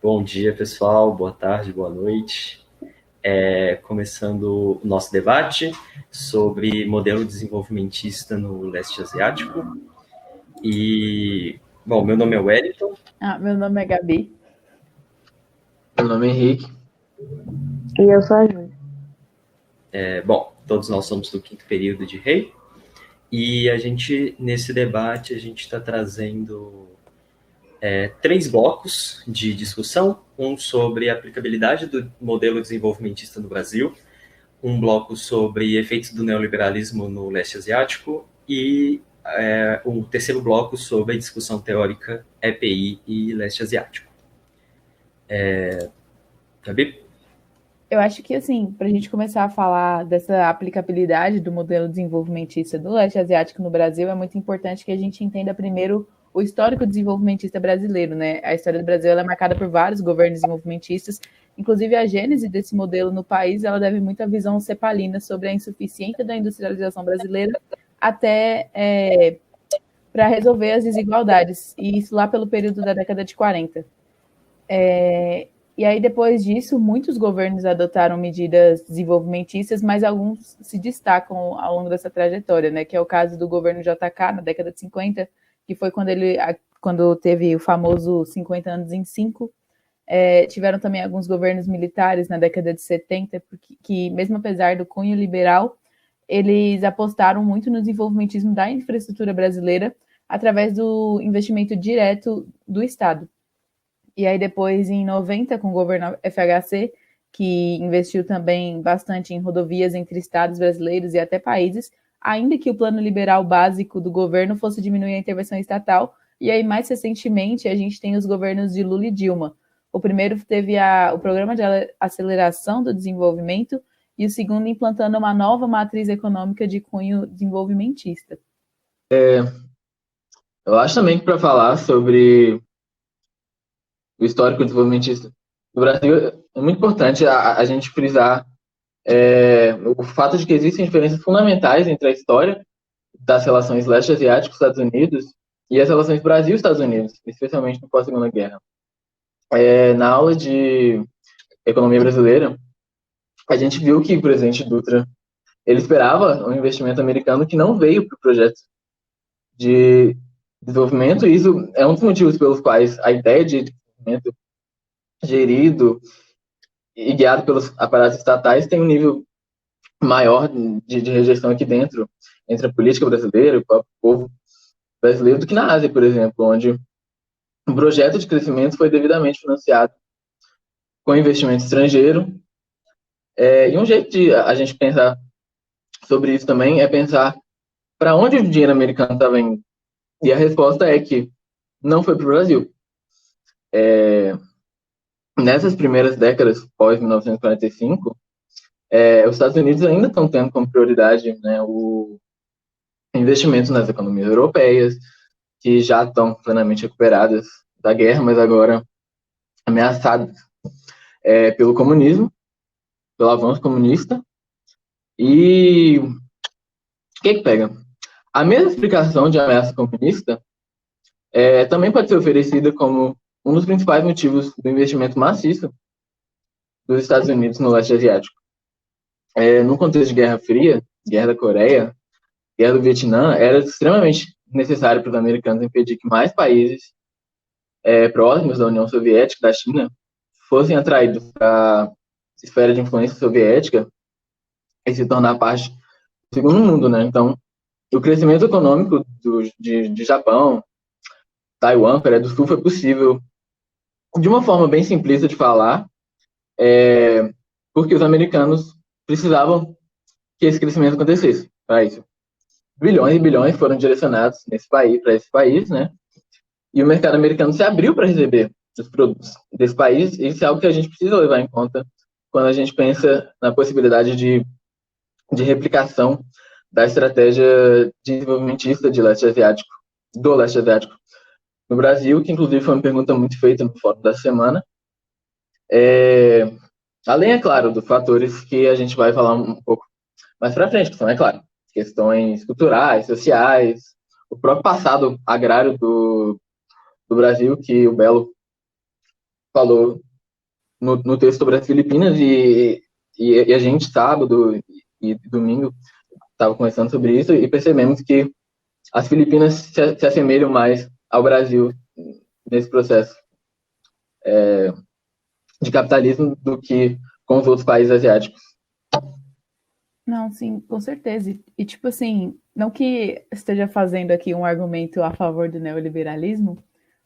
Bom dia, pessoal. Boa tarde, boa noite. Começando o nosso debate sobre modelo desenvolvimentista no leste asiático. Bom, meu nome é Wellington. Meu nome é Gabi. Meu nome é Henrique. E eu sou a Júlia. Bom, todos nós somos do quinto período de REI. E nesse debate, a gente está trazendo três blocos de discussão. Um sobre a aplicabilidade do modelo desenvolvimentista no Brasil, um bloco sobre efeitos do neoliberalismo no leste asiático e o terceiro bloco sobre a discussão teórica EPI e leste asiático. Gabi? Eu acho que, assim, para a gente começar a falar dessa aplicabilidade do modelo desenvolvimentista do leste asiático no Brasil, é muito importante que a gente entenda primeiro o histórico desenvolvimentista brasileiro, né? A história do Brasil é marcada por vários governos desenvolvimentistas, inclusive a gênese desse modelo no país, ela deve muito à visão cepalina sobre a insuficiência da industrialização brasileira até para resolver as desigualdades, e isso lá pelo período da década de 40. E aí, depois disso, muitos governos adotaram medidas desenvolvimentistas, mas alguns se destacam ao longo dessa trajetória, né? Que é o caso do governo JK, na década de 50, que foi quando teve o famoso 50 anos em 5. Tiveram também alguns governos militares na década de 70, que mesmo apesar do cunho liberal, eles apostaram muito no desenvolvimentismo da infraestrutura brasileira através do investimento direto do Estado. E aí depois, em 90, com o governo FHC, que investiu também bastante em rodovias entre estados brasileiros e até países, ainda que o plano liberal básico do governo fosse diminuir a intervenção estatal. E aí, mais recentemente, a gente tem os governos de Lula e Dilma. O primeiro teve o Programa de Aceleração do Desenvolvimento e o segundo implantando uma nova matriz econômica de cunho desenvolvimentista. Eu acho também que para falar sobre o histórico desenvolvimentista do Brasil, é muito importante a gente frisar o fato de que existem diferenças fundamentais entre a história das relações leste-asiáticos-Estados Unidos e as relações Brasil-Estados Unidos, especialmente no pós-Segunda Guerra. Na aula de economia brasileira, a gente viu que o presidente Dutra ele esperava um investimento americano que não veio para o projeto de desenvolvimento, e isso é um dos motivos pelos quais a ideia de desenvolvimento gerido e guiado pelos aparatos estatais tem um nível maior de rejeição aqui dentro, entre a política brasileira e o próprio povo brasileiro, do que na Ásia, por exemplo, onde um projeto de crescimento foi devidamente financiado com investimento estrangeiro. E um jeito de a gente pensar sobre isso também é pensar para onde o dinheiro americano estava indo. E a resposta é que não foi para o Brasil. Nessas primeiras décadas pós-1945, os Estados Unidos ainda estão tendo como prioridade, né, o investimento nas economias europeias, que já estão plenamente recuperadas da guerra, mas agora ameaçadas pelo comunismo, pelo avanço comunista. E o que pega? A mesma explicação de ameaça comunista também pode ser oferecida como um dos principais motivos do investimento maciço dos Estados Unidos no leste asiático. No contexto de Guerra Fria, Guerra da Coreia, Guerra do Vietnã, era extremamente necessário para os americanos impedir que mais países próximos da União Soviética, da China, fossem atraídos para a esfera de influência soviética e se tornar parte do segundo mundo, né? Então, o crescimento econômico de Japão, Taiwan, Coreia do Sul foi possível de uma forma bem simplista de falar, porque os americanos precisavam que esse crescimento acontecesse para isso. Bilhões e bilhões foram direcionados para esse país, né? E o mercado americano se abriu para receber os produtos desse país, e isso é algo que a gente precisa levar em conta quando a gente pensa na possibilidade de replicação da estratégia desenvolvimentista do leste asiático no Brasil, que inclusive foi uma pergunta muito feita no Fórum da Semana. Além, é claro, dos fatores que a gente vai falar um pouco mais para frente, que são, é claro, questões culturais, sociais, o próprio passado agrário do Brasil, que o Belo falou no texto sobre as Filipinas, e a gente, sábado e domingo, estava conversando sobre isso e percebemos que as Filipinas se assemelham mais ao Brasil nesse processo de capitalismo do que com os outros países asiáticos. Não, sim, com certeza. E, tipo assim, não que esteja fazendo aqui um argumento a favor do neoliberalismo,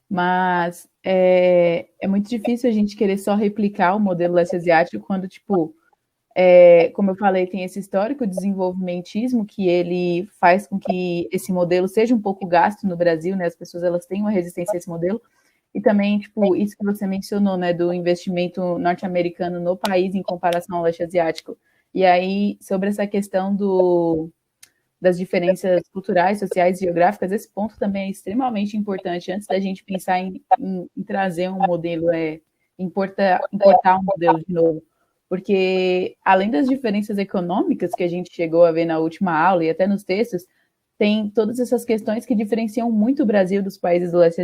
mas é muito difícil a gente querer só replicar o modelo leste asiático quando, tipo, como eu falei, tem esse histórico desenvolvimentismo que ele faz com que esse modelo seja um pouco gasto no Brasil, né? As pessoas elas têm uma resistência a esse modelo. E também, tipo, isso que você mencionou, né, do investimento norte-americano no país em comparação ao leste asiático. E aí, sobre essa questão das diferenças culturais, sociais e geográficas, esse ponto também é extremamente importante antes da gente pensar em trazer um modelo, importar um modelo de novo. Porque, além das diferenças econômicas que a gente chegou a ver na última aula e até nos textos, tem todas essas questões que diferenciam muito o Brasil dos países do leste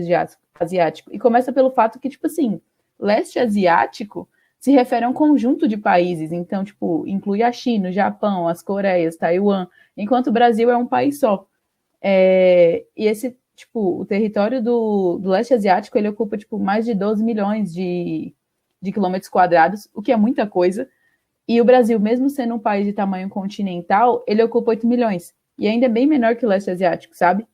asiático. E começa pelo fato que, tipo assim, leste asiático se refere a um conjunto de países. Então, tipo, inclui a China, o Japão, as Coreias, Taiwan, enquanto o Brasil é um país só. E esse, tipo, o território do leste asiático, ele ocupa, tipo, mais de 12 milhões de quilômetros quadrados, o que é muita coisa. E o Brasil, mesmo sendo um país de tamanho continental, ele ocupa 8 milhões. E ainda é bem menor que o leste asiático, sabe?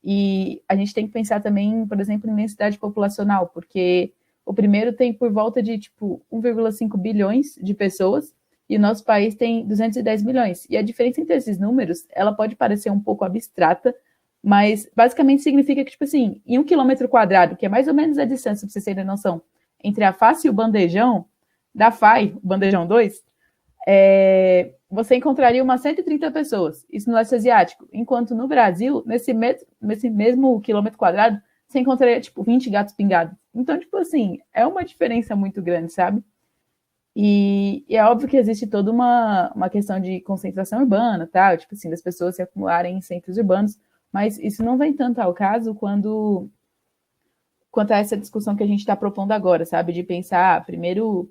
E a gente tem que pensar também, por exemplo, em densidade populacional, porque o primeiro tem por volta de, tipo, 1,5 bilhões de pessoas, e o nosso país tem 210 milhões. E a diferença entre esses números, ela pode parecer um pouco abstrata, mas basicamente significa que, tipo assim, em 1 quilômetro quadrado, que é mais ou menos a distância, pra vocês terem noção, entre a face e o bandejão, da FAI, o bandejão 2, você encontraria umas 130 pessoas, isso no leste asiático, enquanto no Brasil, nesse mesmo quilômetro quadrado, você encontraria, tipo, 20 gatos pingados. Então, tipo assim, é uma diferença muito grande, sabe? E é óbvio que existe toda uma questão de concentração urbana, tá? Tipo assim, das pessoas se acumularem em centros urbanos, mas isso não vem tanto ao caso quanto a essa discussão que a gente está propondo agora, sabe? De pensar, primeiro,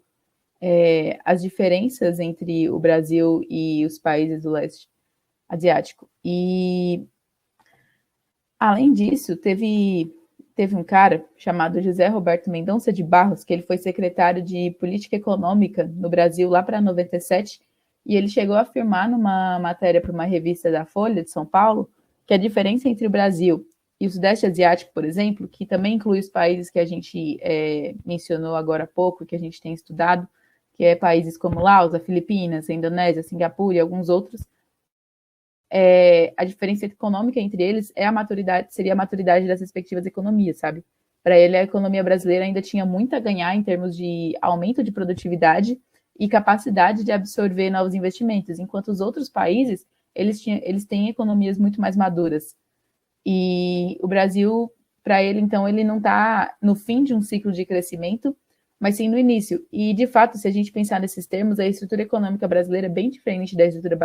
as diferenças entre o Brasil e os países do leste asiático. E, além disso, teve um cara chamado José Roberto Mendonça de Barros, que ele foi secretário de Política Econômica no Brasil lá para 97, e ele chegou a afirmar numa matéria para uma revista da Folha de São Paulo que a diferença entre o Brasil e o Sudeste Asiático, por exemplo, que também inclui os países que a gente mencionou agora há pouco, que a gente tem estudado, que é países como Laos, a Filipinas, a Indonésia, Singapura e alguns outros, a diferença econômica entre eles seria a maturidade das respectivas economias, sabe? Para ele, a economia brasileira ainda tinha muito a ganhar em termos de aumento de produtividade e capacidade de absorver novos investimentos, enquanto os outros países, eles têm economias muito mais maduras. E o Brasil, para ele, então, ele não está no fim de um ciclo de crescimento, mas sim no início. E, de fato, se a gente pensar nesses termos, a estrutura econômica brasileira é bem diferente da estrutura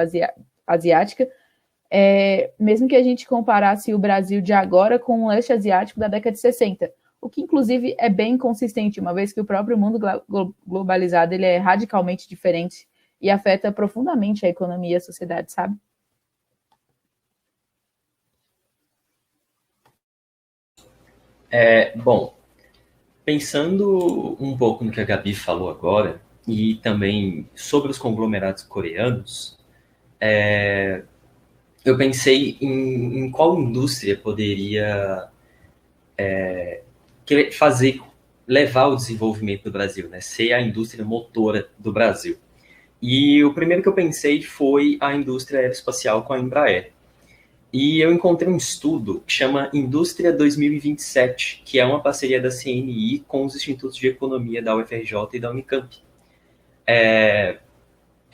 asiática, mesmo que a gente comparasse o Brasil de agora com o leste asiático da década de 60, o que, inclusive, é bem consistente, uma vez que o próprio mundo globalizado ele é radicalmente diferente e afeta profundamente a economia e a sociedade, sabe? Bom, pensando um pouco no que a Gabi falou agora, e também sobre os conglomerados coreanos, eu pensei em qual indústria poderia levar o desenvolvimento do Brasil, né? Ser a indústria motora do Brasil. E o primeiro que eu pensei foi a indústria aeroespacial com a Embraer. E eu encontrei um estudo que chama Indústria 2027, que é uma parceria da CNI com os institutos de economia da UFRJ e da Unicamp. É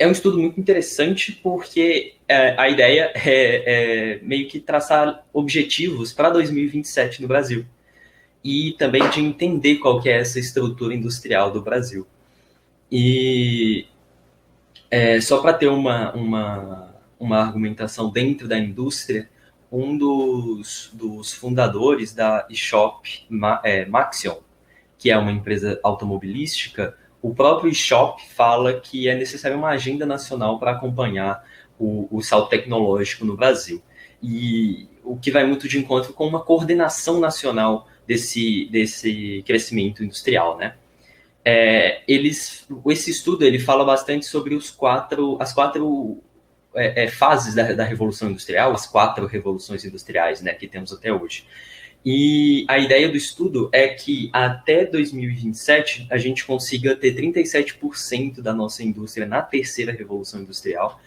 um estudo muito interessante porque a ideia é meio que traçar objetivos para 2027 no Brasil e também de entender qual que é essa estrutura industrial do Brasil. E só para ter uma argumentação dentro da indústria, um dos fundadores da eShop, Maxion, que é uma empresa automobilística, o próprio Shop fala que é necessária uma agenda nacional para acompanhar o salto tecnológico no Brasil. E o que vai muito de encontro com uma coordenação nacional desse crescimento industrial, né? Esse estudo ele fala bastante sobre as quatro fases da Revolução Industrial, as 4 revoluções industriais, né, que temos até hoje. E a ideia do estudo é que até 2027 a gente consiga ter 37% da nossa indústria na terceira revolução industrial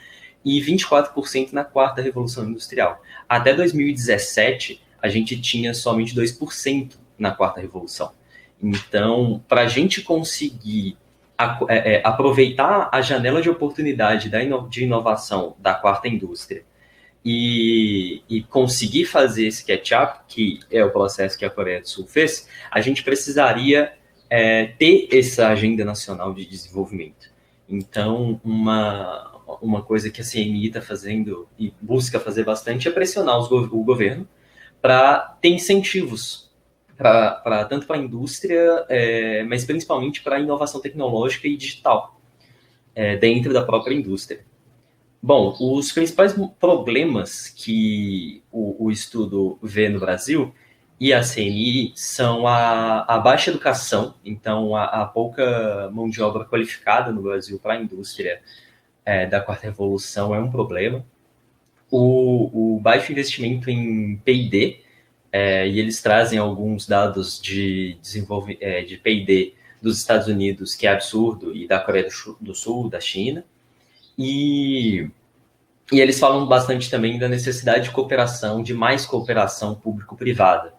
e 24% na quarta revolução industrial. Até 2017 a gente tinha somente 2% na quarta revolução. Então, para a gente conseguir aproveitar a janela de oportunidade de inovação da quarta indústria e conseguir fazer esse catch-up, que é o processo que a Coreia do Sul fez, a gente precisaria ter essa agenda nacional de desenvolvimento. Então, uma coisa que a CNI está fazendo e busca fazer bastante é pressionar o governo para ter incentivos, tanto para a indústria, mas principalmente para a inovação tecnológica e digital dentro da própria indústria. Bom, os principais problemas que o estudo vê no Brasil e a CNI são a baixa educação, então a pouca mão de obra qualificada no Brasil para a indústria da quarta revolução é um problema, o baixo investimento em P&D, e eles trazem alguns dados de P&D dos Estados Unidos, que é absurdo, e da Coreia do Sul, da China, e eles falam bastante também da necessidade de cooperação, de mais cooperação público-privada.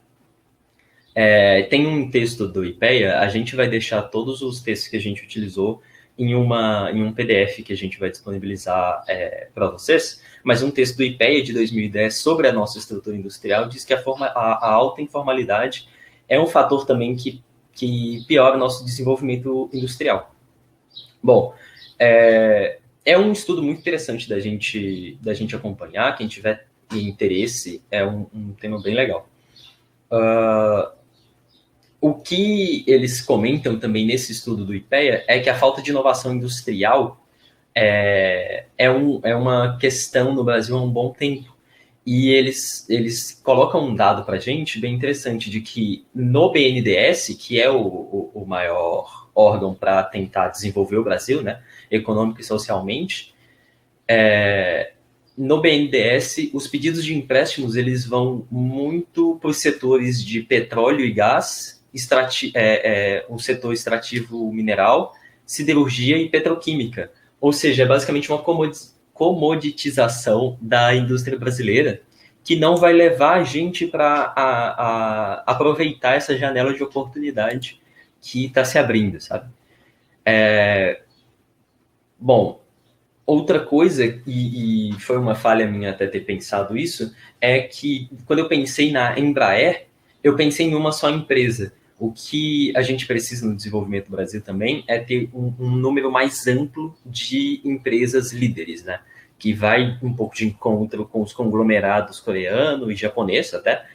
Tem um texto do IPEA, a gente vai deixar todos os textos que a gente utilizou em um PDF que a gente vai disponibilizar para vocês, mas um texto do IPEA de 2010 sobre a nossa estrutura industrial diz que a alta informalidade é um fator também que piora o nosso desenvolvimento industrial. Bom, é um estudo muito interessante da gente acompanhar, quem tiver interesse, é um tema bem legal. O que eles comentam também nesse estudo do IPEA é que a falta de inovação industrial é uma questão no Brasil há um bom tempo. E eles colocam um dado para a gente bem interessante de que no BNDES, que é o maior órgão para tentar desenvolver o Brasil, né, econômico e socialmente, no BNDES, os pedidos de empréstimos eles vão muito para os setores de petróleo e gás, um setor extrativo mineral, siderurgia e petroquímica. Ou seja, é basicamente uma comoditização da indústria brasileira que não vai levar a gente para aproveitar essa janela de oportunidade que está se abrindo, sabe? Bom, outra coisa, e foi uma falha minha até ter pensado isso, é que quando eu pensei na Embraer, eu pensei em uma só empresa. O que a gente precisa no desenvolvimento do Brasil também é ter um número mais amplo de empresas líderes, né? Que vai um pouco de encontro com os conglomerados coreano e japonês até,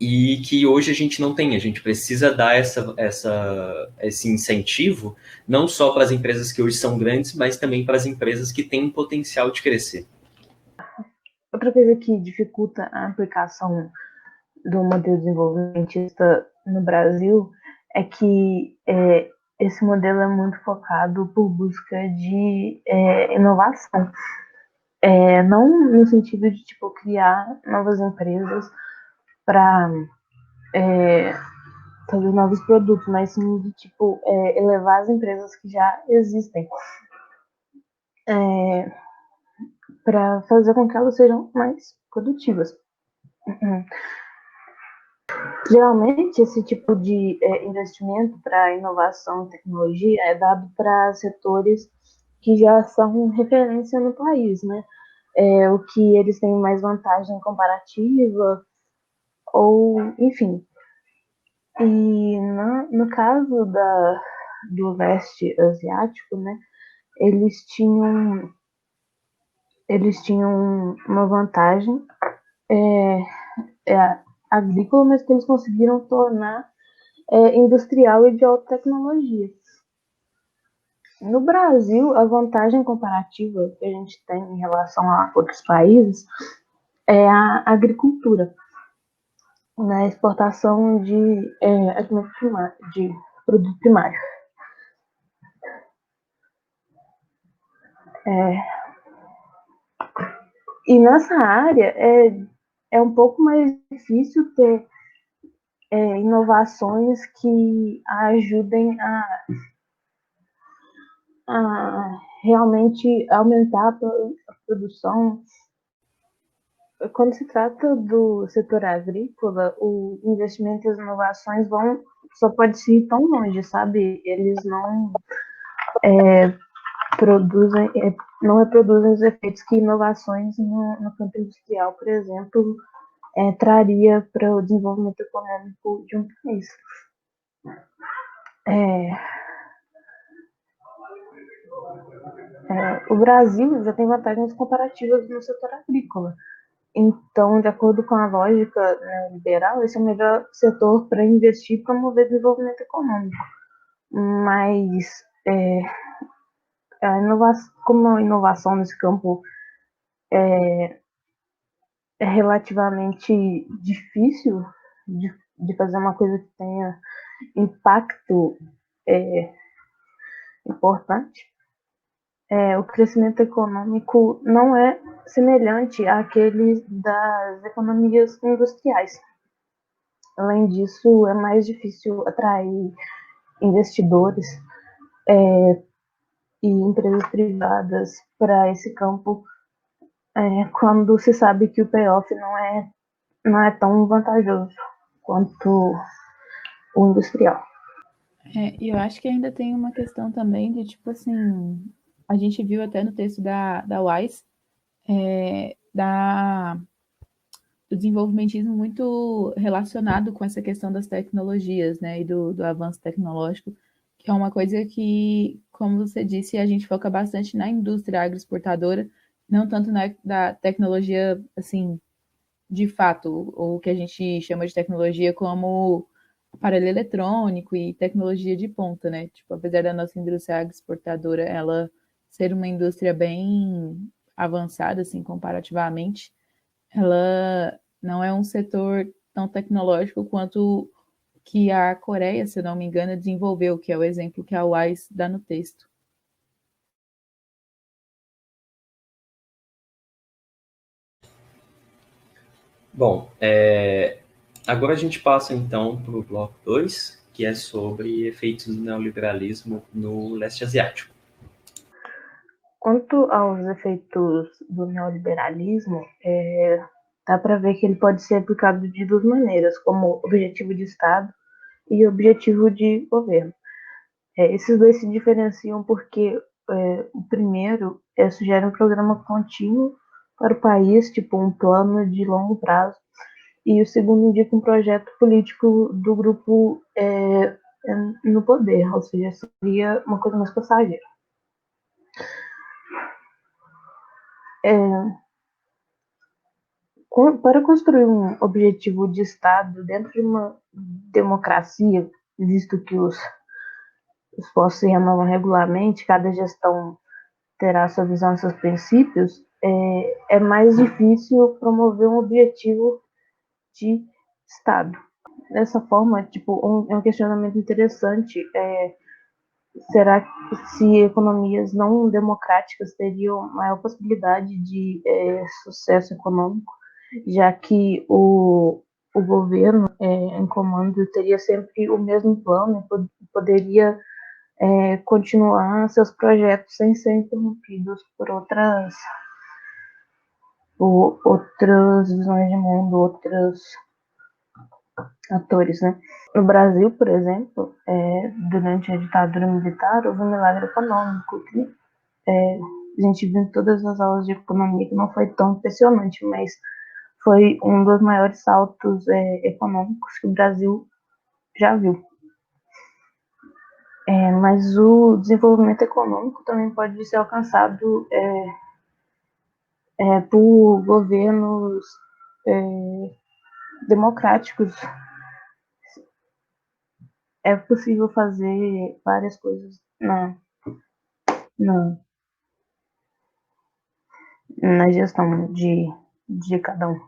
e que hoje a gente não tem. A gente precisa dar esse incentivo não só para as empresas que hoje são grandes, mas também para as empresas que têm potencial de crescer. Outra coisa que dificulta a aplicação do modelo desenvolvimentista no Brasil é que esse modelo é muito focado por busca de inovação. Não no sentido de criar novas empresas para fazer novos produtos, mas sim de elevar as empresas que já existem para fazer com que elas sejam mais produtivas. Geralmente, esse tipo de investimento para inovação e tecnologia é dado para setores que já são referência no país, né? O que eles têm mais vantagem comparativa, ou enfim. E no caso do leste asiático, né? Eles tinham uma vantagem agrícola, mas que eles conseguiram tornar industrial e de alta tecnologia. No Brasil, a vantagem comparativa que a gente tem em relação a outros países é a agricultura, na exportação de de produto primário. E nessa área é um pouco mais difícil ter inovações que ajudem a realmente aumentar a produção. Quando se trata do setor agrícola, o investimento e as inovações só pode ir tão longe, sabe? Eles não não reproduzem os efeitos que inovações no campo industrial, por exemplo, traria para o desenvolvimento econômico de um país. O Brasil já tem vantagens comparativas no setor agrícola. Então, de acordo com a lógica neoliberal, esse é o melhor setor para investir e promover desenvolvimento econômico. Mas, como a inovação nesse campo é relativamente difícil de fazer uma coisa que tenha impacto importante, o crescimento econômico não é semelhante àquele das economias industriais. Além disso, é mais difícil atrair investidores e empresas privadas para esse campo quando se sabe que o payoff não é tão vantajoso quanto o industrial. E eu acho que ainda tem uma questão também de, tipo assim, a gente viu até no texto da Wise, do desenvolvimentismo muito relacionado com essa questão das tecnologias, né, e do avanço tecnológico, que é uma coisa que, como você disse, a gente foca bastante na indústria agroexportadora, não tanto da tecnologia, assim, de fato, o que a gente chama de tecnologia como aparelho eletrônico e tecnologia de ponta, né? Tipo, apesar da nossa indústria agroexportadora ela ser uma indústria bem avançada, assim, comparativamente, ela não é um setor tão tecnológico quanto que a Coreia, se eu não me engano, desenvolveu, que é o exemplo que a Wise dá no texto. Bom, agora a gente passa então para o bloco 2, que é sobre efeitos do neoliberalismo no leste asiático. Quanto aos efeitos do neoliberalismo, dá para ver que ele pode ser aplicado de duas maneiras, como objetivo de Estado e objetivo de governo. Esses dois se diferenciam porque o primeiro sugere um programa contínuo para o país, tipo um plano de longo prazo, e o segundo indica um projeto político do grupo no poder, ou seja, seria uma coisa mais passageira. Para construir um objetivo de Estado dentro de uma democracia, visto que os postos se renovam regularmente, cada gestão terá sua visão e seus princípios, é mais difícil promover um objetivo de Estado. Dessa forma, tipo, um questionamento interessante será que se economias não democráticas teriam maior possibilidade de sucesso econômico, já que o governo em comando teria sempre o mesmo plano e poderia continuar seus projetos sem ser interrompidos por outras visões de mundo, outros atores, né? No Brasil, por exemplo, durante a ditadura militar, houve um milagre econômico que a gente viu em todas as aulas de economia que não foi tão impressionante, mas foi um dos maiores saltos econômicos que o Brasil já viu. Mas o desenvolvimento econômico também pode ser alcançado por governos democráticos é possível fazer várias coisas na gestão de cada um.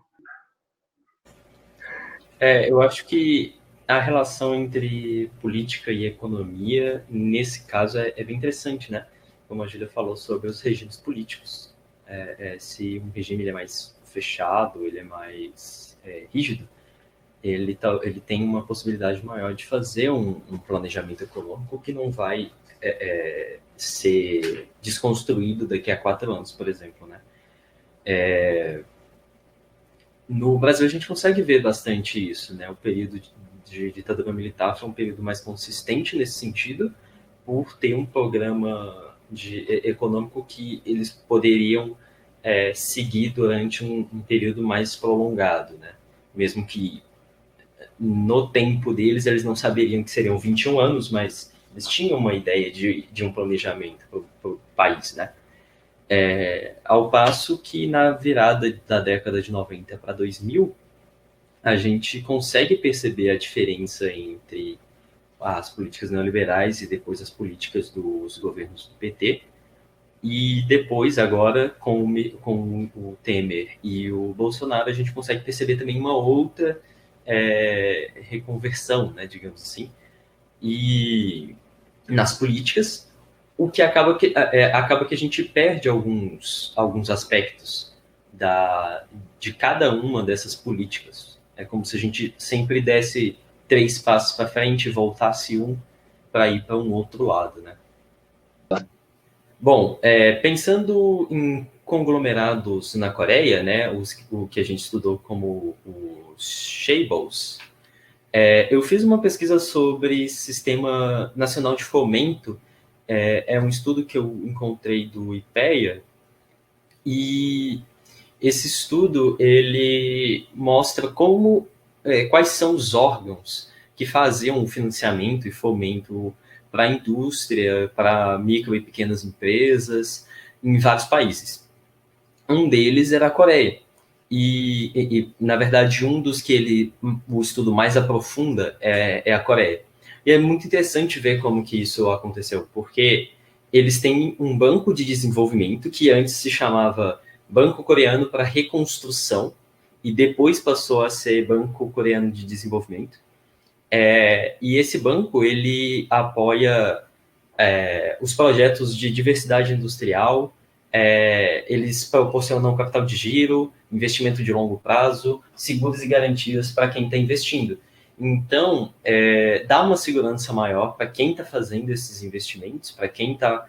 Eu acho que a relação entre política e economia, nesse caso, é bem interessante, né? Como a Júlia falou sobre os regimes políticos. Se um regime ele é mais fechado, ele é mais rígido, ele tem uma possibilidade maior de fazer um planejamento econômico que não vai ser desconstruído daqui a 4 anos, por exemplo, né? No Brasil, a gente consegue ver bastante isso, né? O período de ditadura militar foi um período mais consistente nesse sentido, por ter um programa econômico que eles poderiam seguir durante um período mais prolongado, né? Mesmo que no tempo deles, eles não saberiam que seriam 21 anos, mas eles tinham uma ideia de um planejamento para o país, né? Ao passo que na virada da década de 90 para 2000, a gente consegue perceber a diferença entre as políticas neoliberais e depois as políticas dos governos do PT. E depois, agora, com o Temer e o Bolsonaro, a gente consegue perceber também uma outra reconversão, né, digamos assim, e nas políticas, o que acaba que a gente perde alguns aspectos de cada uma dessas políticas. É como se a gente sempre desse 3 passos para frente e voltasse um para ir para um outro lado, né? Bom, pensando em conglomerados na Coreia, né, o que a gente estudou como os chaebols, eu fiz uma pesquisa sobre Sistema Nacional de Fomento. É um estudo que eu encontrei do IPEA, e esse estudo ele mostra quais são os órgãos que faziam o financiamento e fomento para a indústria, para micro e pequenas empresas em vários países. Um deles era a Coreia. E na verdade, um dos que o estudo mais aprofunda é a Coreia. E é muito interessante ver como que isso aconteceu, porque eles têm um banco de desenvolvimento que antes se chamava Banco Coreano para Reconstrução e depois passou a ser Banco Coreano de Desenvolvimento. E esse banco ele apoia os projetos de diversidade industrial. Eles proporcionam capital de giro, investimento de longo prazo, seguros e garantias para quem está investindo. Então, dá uma segurança maior para quem está fazendo esses investimentos, para quem está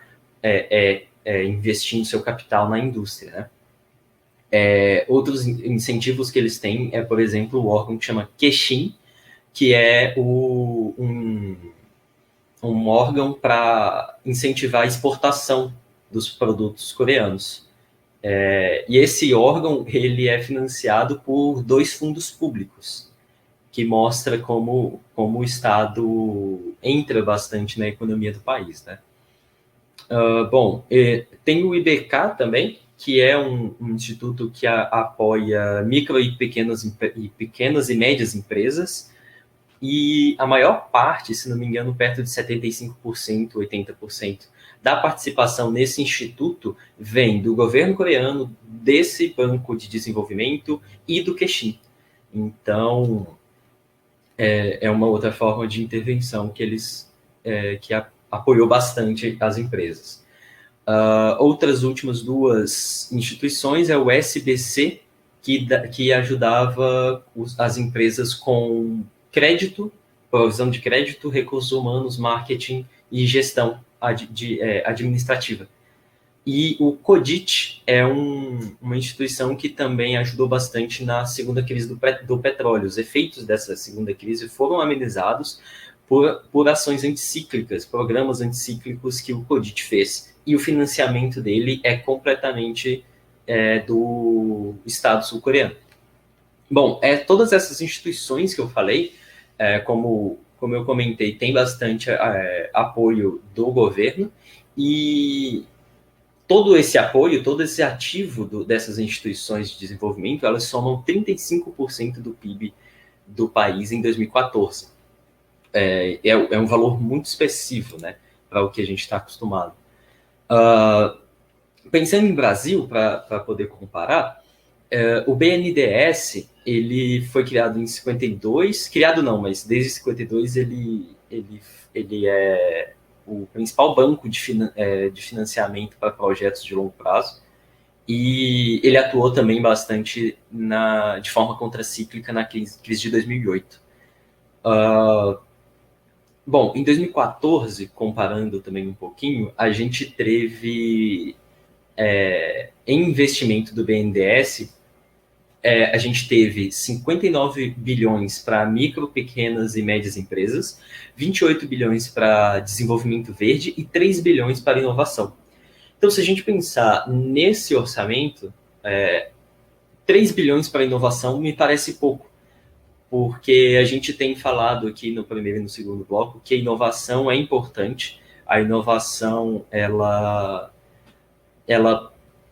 investindo seu capital na indústria, né? Outros incentivos que eles têm por exemplo, o órgão que chama Keshin, que é um órgão para incentivar a exportação dos produtos coreanos. E esse órgão ele é financiado por 2 fundos públicos, que mostra como o Estado entra bastante na economia do país, né? Bom, tem o IBK também, que é um instituto que apoia micro e pequenas e médias empresas, e a maior parte, se não me engano, perto de 75%, 80%, da participação nesse instituto vem do governo coreano, desse banco de desenvolvimento e do Keshin. Então, é uma outra forma de intervenção que apoiou bastante as empresas. Outras últimas 2 instituições é o SBC, que ajudava as empresas com crédito, provisão de crédito, recursos humanos, marketing e gestão administrativa. E o CODIT é uma instituição que também ajudou bastante na segunda crise do petróleo. Os efeitos dessa segunda crise foram amenizados por ações anticíclicas, programas anticíclicos que o CODIT fez. E o financiamento dele é completamente do Estado sul-coreano. Bom, todas essas instituições que eu falei, como eu comentei, tem bastante apoio do governo, e todo esse apoio, todo esse ativo dessas instituições de desenvolvimento, elas somam 35% do PIB do país em 2014. é um valor muito expressivo, né, para o que a gente está acostumado. Pensando em Brasil, para poder comparar, o BNDES, ele foi criado em 52, criado não, mas desde 52 ele é o principal banco de financiamento para projetos de longo prazo, e ele atuou também bastante de forma contracíclica na crise de 2008. Bom, em 2014, comparando também um pouquinho, a gente teve, em investimento do BNDES, a gente teve 59 bilhões para micro, pequenas e médias empresas, 28 bilhões para desenvolvimento verde e 3 bilhões para inovação. Então, se a gente pensar nesse orçamento, 3 bilhões para inovação me parece pouco, porque a gente tem falado aqui no primeiro e no segundo bloco que a inovação é importante. A inovação, ela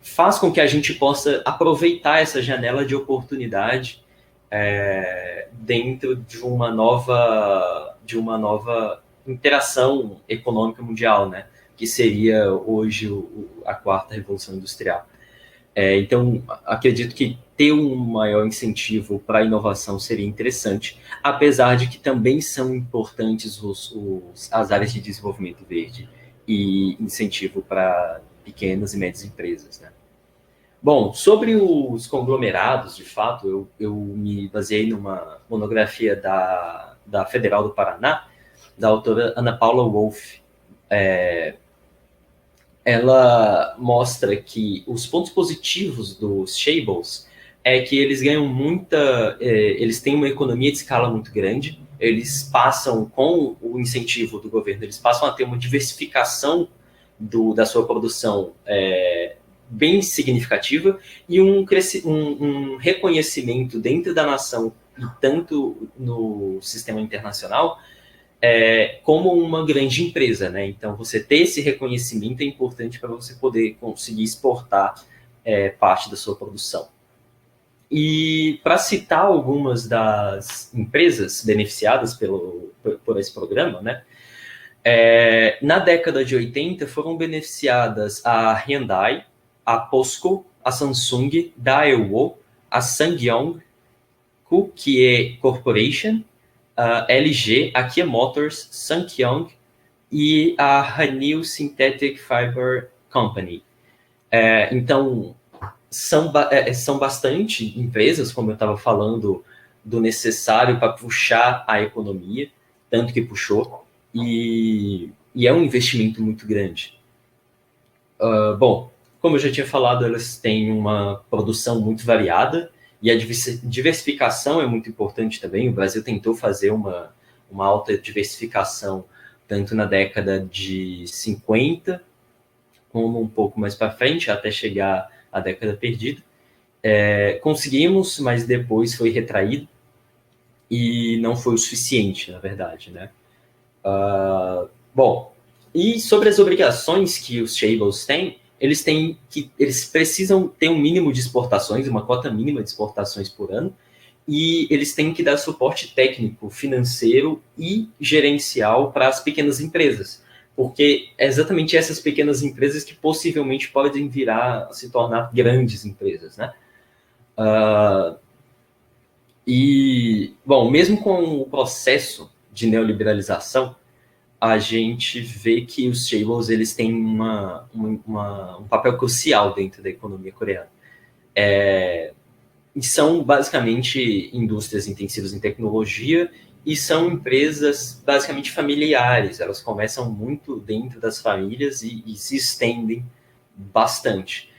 faz com que a gente possa aproveitar essa janela de oportunidade dentro de uma nova interação econômica mundial, né? Que seria hoje a quarta revolução industrial. Então, acredito que ter um maior incentivo para a inovação seria interessante, apesar de que também são importantes as áreas de desenvolvimento verde e incentivo para pequenas e médias empresas, né? Bom, sobre os conglomerados, de fato, eu me baseei numa monografia da Federal do Paraná, da autora Ana Paula Wolff. Ela mostra que os pontos positivos dos chaebols é que eles ganham eles têm uma economia de escala muito grande, eles passam, com o incentivo do governo, eles passam a ter uma diversificação da sua produção bem significativa e um reconhecimento dentro da nação e tanto no sistema internacional como uma grande empresa, né? Então, você ter esse reconhecimento é importante para você poder conseguir exportar parte da sua produção. E para citar algumas das empresas beneficiadas por esse programa, né? Na década de 80 foram beneficiadas a Hyundai, a POSCO, a Samsung, Daewoo, a SsangYong, Kukie Corporation, a LG, a Kia Motors, SsangYong e a Hanil Synthetic Fiber Company. Então, são bastante empresas, como eu estava falando, do necessário para puxar a economia, tanto que puxou, e é um investimento muito grande. Bom, como eu já tinha falado, elas têm uma produção muito variada, e a diversificação é muito importante também. O Brasil tentou fazer uma alta diversificação, tanto na década de 50, como um pouco mais para frente, até chegar à década perdida. Conseguimos, mas depois foi retraído, e não foi o suficiente, na verdade, né? Bom, e sobre as obrigações que os chaebols têm, eles precisam ter um mínimo de exportações, uma cota mínima de exportações por ano, e eles têm que dar suporte técnico, financeiro e gerencial para as pequenas empresas, porque é exatamente essas pequenas empresas que possivelmente podem vir a se tornar grandes empresas, né? Bom, mesmo com o processo de neoliberalização, a gente vê que os chaebols eles têm um papel crucial dentro da economia coreana. E são basicamente indústrias intensivas em tecnologia e são empresas basicamente familiares. Elas começam muito dentro das famílias e se estendem bastante.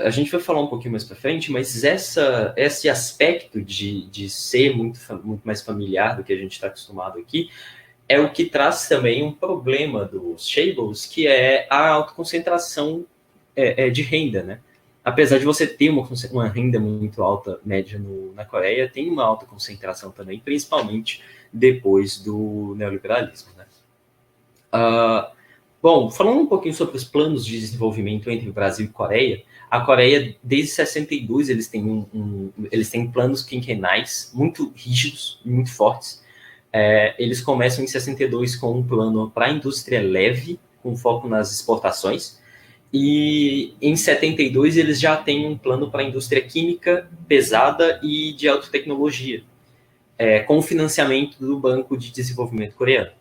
A gente vai falar um pouquinho mais para frente, mas esse aspecto de ser muito mais familiar do que a gente está acostumado aqui é o que traz também um problema dos chaebols, que é a alta concentração de renda, né? Apesar de você ter uma renda muito alta, média na Coreia, tem uma alta concentração também, principalmente depois do neoliberalismo, né? Bom, falando um pouquinho sobre os planos de desenvolvimento entre o Brasil e Coreia, a Coreia, desde 62, eles têm planos quinquenais muito rígidos e muito fortes, Eles começam em 62 com um plano para a indústria leve, com foco nas exportações, e em 72 eles já têm um plano para a indústria química pesada e de alta tecnologia, com o financiamento do Banco de Desenvolvimento Coreano.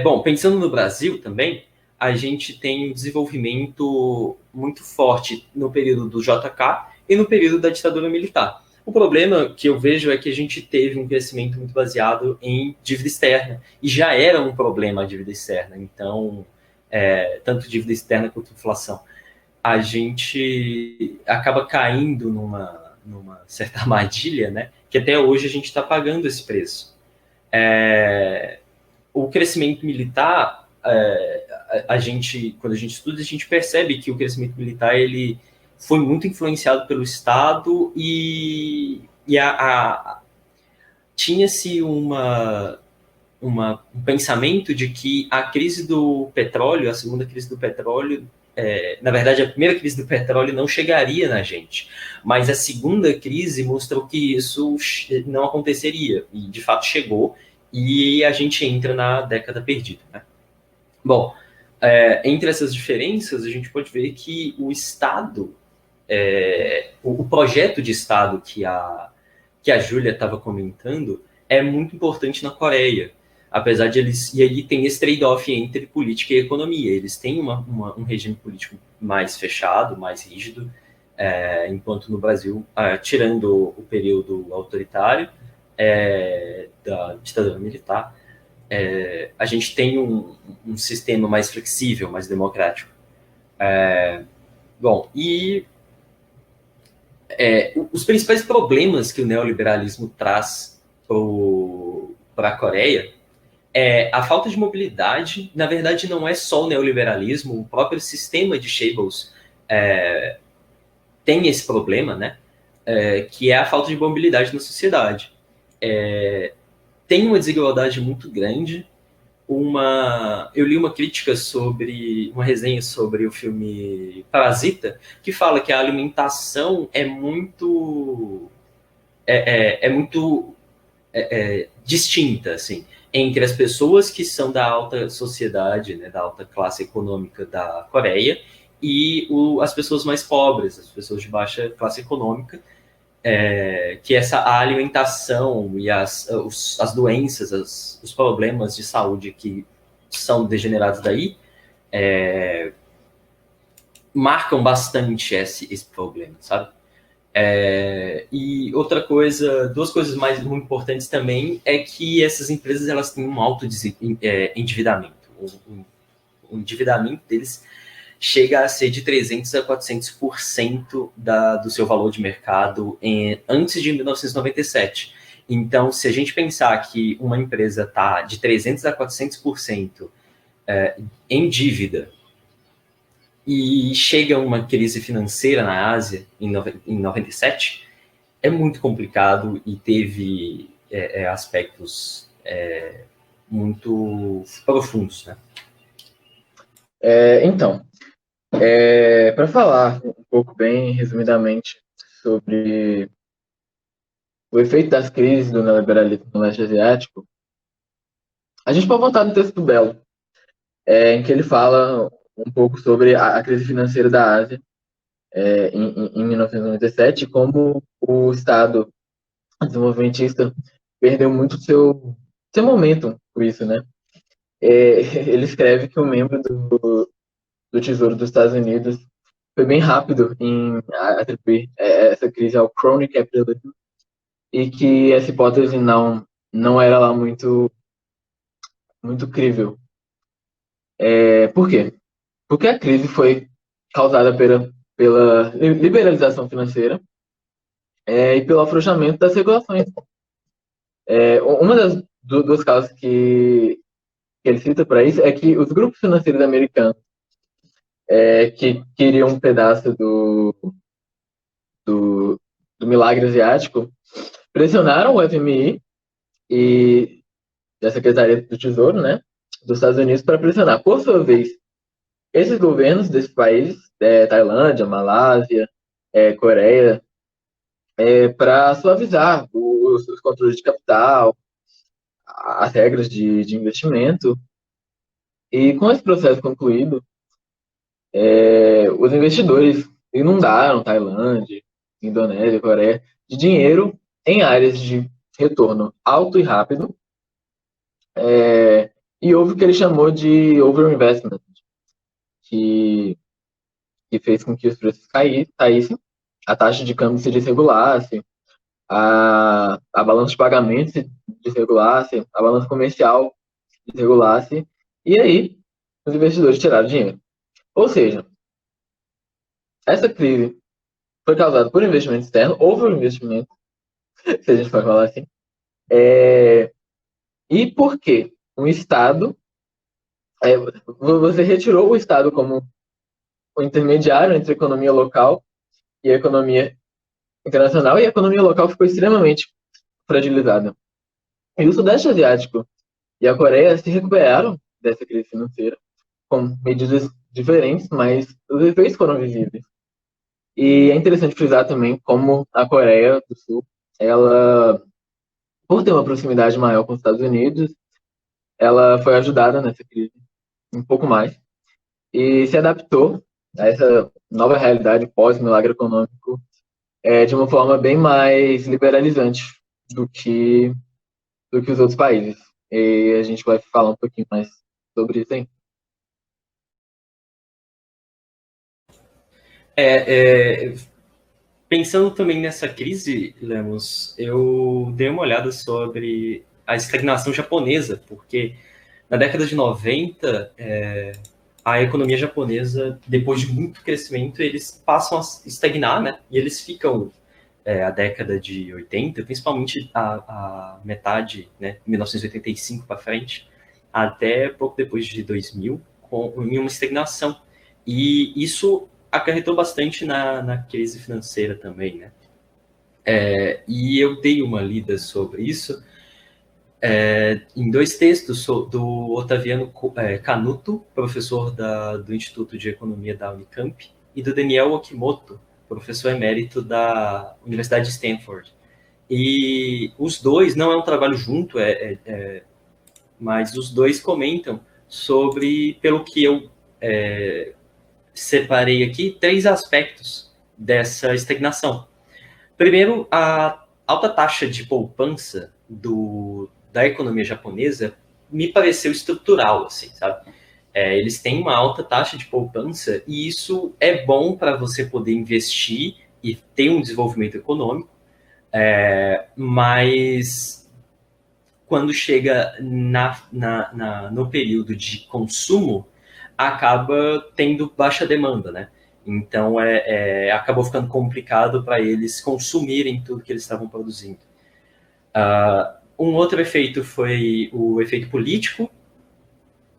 Bom, pensando no Brasil também, a gente tem um desenvolvimento muito forte no período do JK e no período da ditadura militar. O problema que eu vejo é que a gente teve um crescimento muito baseado em dívida externa, e já era um problema a dívida externa, então, tanto dívida externa quanto inflação. A gente acaba caindo numa certa armadilha, né, que até hoje a gente está pagando esse preço. O crescimento militar, quando a gente estuda, a gente percebe que o crescimento militar ele foi muito influenciado pelo Estado e tinha-se um pensamento de que a crise do petróleo, a segunda crise do petróleo, na verdade, a primeira crise do petróleo não chegaria na gente, mas a segunda crise mostrou que isso não aconteceria, e de fato chegou, e a gente entra na década perdida, né? Bom, entre essas diferenças, a gente pode ver que o Estado, o projeto de Estado que a Júlia estava comentando, é muito importante na Coreia, apesar de eles... E aí tem esse trade-off entre política e economia. Eles têm um regime político mais fechado, mais rígido, enquanto no Brasil, tirando o período autoritário, da ditadura militar, a gente tem um sistema mais flexível, mais democrático. Bom, e os principais problemas que o neoliberalismo traz para a Coreia é a falta de mobilidade. Na verdade, não é só o neoliberalismo, o próprio sistema de chaebols tem esse problema, né? Que é a falta de mobilidade na sociedade. Tem uma desigualdade muito grande. Eu li uma crítica uma resenha sobre o filme Parasita, que fala que a alimentação é muito distinta, assim, entre as pessoas que são da alta sociedade, né, da alta classe econômica da Coreia, e as pessoas mais pobres, as pessoas de baixa classe econômica, que a alimentação e as doenças, os problemas de saúde que são degenerados daí, marcam bastante esse problema, sabe? E outra coisa, duas coisas muito importantes também é que essas empresas elas têm um alto endividamento. O endividamento deles chega a ser de 300% a 400% do seu valor de mercado antes de 1997. Então, se a gente pensar que uma empresa está de 300% a 400% em dívida e chega uma crise financeira na Ásia em 97, é muito complicado e teve aspectos muito profundos, né? Então, para falar um pouco bem resumidamente sobre o efeito das crises do neoliberalismo no leste asiático, a gente pode voltar no texto do Bello, em que ele fala um pouco sobre a crise financeira da Ásia em 1997, como o Estado desenvolvimentista perdeu muito seu momento com isso, né? Ele escreve que um membro do Tesouro dos Estados Unidos foi bem rápido em atribuir essa crise ao crony capitalism e que essa hipótese não era lá muito crível. Por quê? Porque a crise foi causada pela liberalização financeira e pelo afrouxamento das regulações. Uma das duas causas que ele cita para isso é que os grupos financeiros americanos que queriam um pedaço do milagre asiático pressionaram o FMI e a Secretaria do Tesouro, né, dos Estados Unidos para pressionar. Por sua vez, esses governos desses países, Tailândia, Malásia, Coreia, para suavizar os controles de capital, as regras de investimento. E com esse processo concluído, os investidores inundaram Tailândia, Indonésia, Coreia, de dinheiro em áreas de retorno alto e rápido, e houve o que ele chamou de overinvestment, que fez com que os preços caíssem, a taxa de câmbio se desregulasse, a balança de pagamentos se desregulasse, a balança comercial se desregulasse, e aí os investidores tiraram dinheiro. Ou seja, essa crise foi causada por investimento externo, houve um investimento, se a gente pode falar assim, e por quê? Um Estado, você retirou o Estado como o intermediário entre a economia local e a economia internacional, e a economia local ficou extremamente fragilizada. E o Sudeste Asiático e a Coreia se recuperaram dessa crise financeira com medidas diferentes, mas os efeitos foram visíveis. E é interessante frisar também como a Coreia do Sul, ela, por ter uma proximidade maior com os Estados Unidos, ela foi ajudada nessa crise um pouco mais e se adaptou a essa nova realidade pós-milagre econômico de uma forma bem mais liberalizante do que os outros países. E a gente vai falar um pouquinho mais sobre isso aí. Pensando também nessa crise, Lemos, eu dei uma olhada sobre a estagnação japonesa, porque na década de 90, a economia japonesa, depois de muito crescimento, eles passam a estagnar, né? E eles ficam a década de 80, principalmente a metade, né, 1985 para frente, até pouco depois de 2000, em uma estagnação. E isso acarretou bastante na crise financeira também, né? E eu dei uma lida sobre isso em dois textos do Otaviano Canuto, professor do Instituto de Economia da Unicamp, e do Daniel Okimoto, professor emérito da Universidade de Stanford. E os dois, não é um trabalho junto, mas os dois comentam sobre, pelo que eu separei aqui, 3 aspectos dessa estagnação. Primeiro, a alta taxa de poupança da economia japonesa me pareceu estrutural, assim, sabe? Eles têm uma alta taxa de poupança e isso é bom para você poder investir e ter um desenvolvimento econômico, mas quando chega no período de consumo, acaba tendo baixa demanda, né? Então, acabou ficando complicado para eles consumirem tudo que eles estavam produzindo. Um outro efeito foi o efeito político,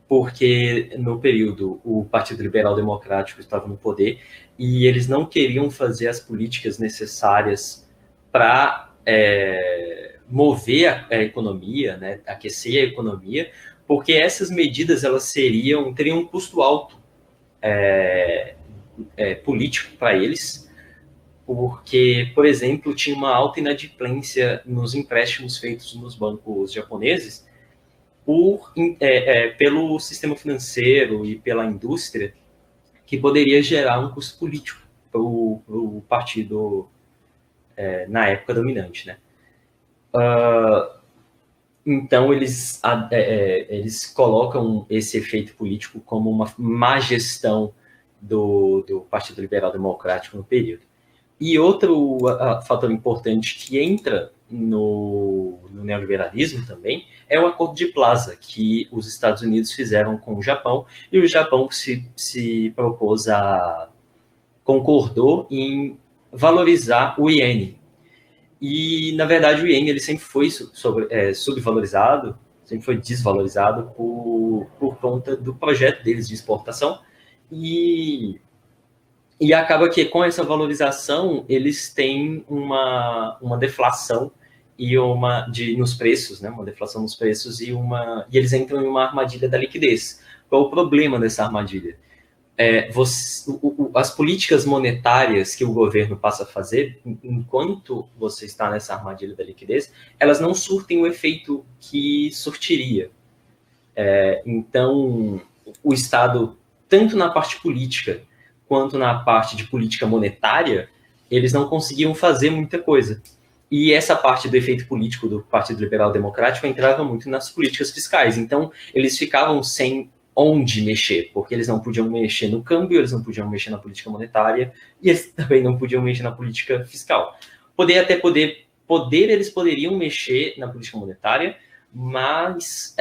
porque no período o Partido Liberal Democrático estava no poder e eles não queriam fazer as políticas necessárias para mover a economia, né, aquecer a economia, porque essas medidas elas teriam um custo alto político para eles, porque, por exemplo, tinha uma alta inadimplência nos empréstimos feitos nos bancos japoneses pelo sistema financeiro e pela indústria, que poderia gerar um custo político para o partido na época dominante, né? Então, eles colocam esse efeito político como uma má gestão do Partido Liberal Democrático no período. E outro fator importante que entra no neoliberalismo também é o Acordo de Plaza, que os Estados Unidos fizeram com o Japão, e o Japão se propôs concordou em valorizar o iene. E, na verdade, o iene ele sempre foi subvalorizado, sempre foi desvalorizado por conta do projeto deles de exportação, e acaba que com essa valorização eles têm uma deflação nos preços, né? Uma deflação nos preços e eles entram em uma armadilha da liquidez. Qual o problema dessa armadilha? as políticas monetárias que o governo passa a fazer, enquanto você está nessa armadilha da liquidez, elas não surtem o efeito que surtiria. Então, o Estado, tanto na parte política quanto na parte de política monetária, eles não conseguiam fazer muita coisa. E essa parte do efeito político do Partido Liberal Democrático entrava muito nas políticas fiscais. Então, eles ficavam sem onde mexer, porque eles não podiam mexer no câmbio, eles não podiam mexer na política monetária, e eles também não podiam mexer na política fiscal. Eles poderiam mexer na política monetária, mas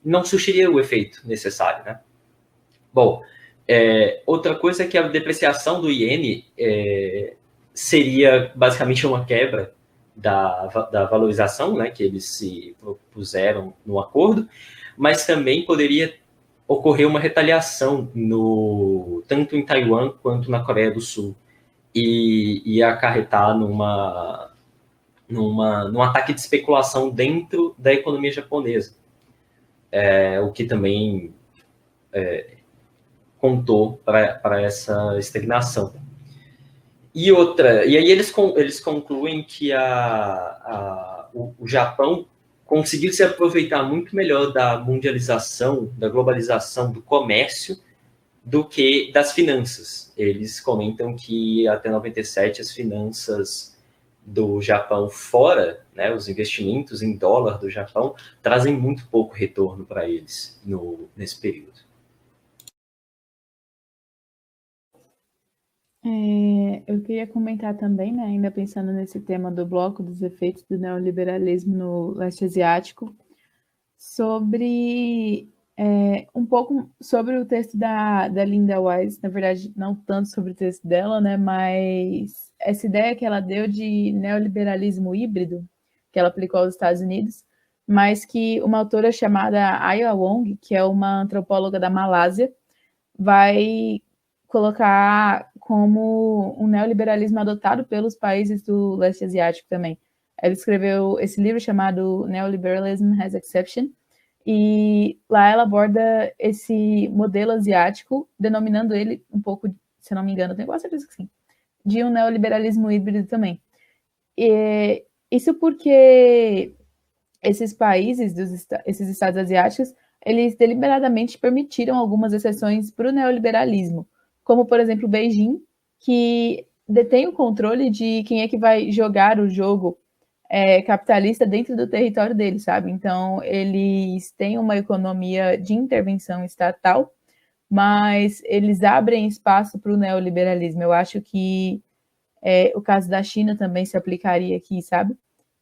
não surtiria o efeito necessário, né? Bom, outra coisa é que a depreciação do iene seria basicamente uma quebra da valorização, né, que eles se propuseram no acordo, mas também poderia ocorrer uma retaliação tanto em Taiwan quanto na Coreia do Sul, e acarretar num ataque de especulação dentro da economia japonesa, o que também contou para essa estagnação. E aí eles concluem que o Japão conseguiu se aproveitar muito melhor da mundialização, da globalização do comércio, do que das finanças. Eles comentam que até 97 as finanças do Japão fora, né, os investimentos em dólar do Japão, trazem muito pouco retorno para eles nesse período. Eu queria comentar também, né, ainda pensando nesse tema do bloco dos efeitos do neoliberalismo no leste asiático, sobre um pouco sobre o texto da Linda Wise, na verdade não tanto sobre o texto dela, né, mas essa ideia que ela deu de neoliberalismo híbrido, que ela aplicou aos Estados Unidos, mas que uma autora chamada Aya Wong, que é uma antropóloga da Malásia, vai colocar como um neoliberalismo adotado pelos países do leste asiático também. Ela escreveu esse livro chamado Neoliberalism Has Exception, e lá ela aborda esse modelo asiático, denominando ele um pouco, se não me engano, tenho quase certeza que sim, de um neoliberalismo híbrido também. E isso porque esses países, esses estados asiáticos, eles deliberadamente permitiram algumas exceções para o neoliberalismo, como, por exemplo, Beijing, que detém o controle de quem é que vai jogar o jogo capitalista dentro do território deles, sabe? Então, eles têm uma economia de intervenção estatal, mas eles abrem espaço para o neoliberalismo. Eu acho que o caso da China também se aplicaria aqui, sabe?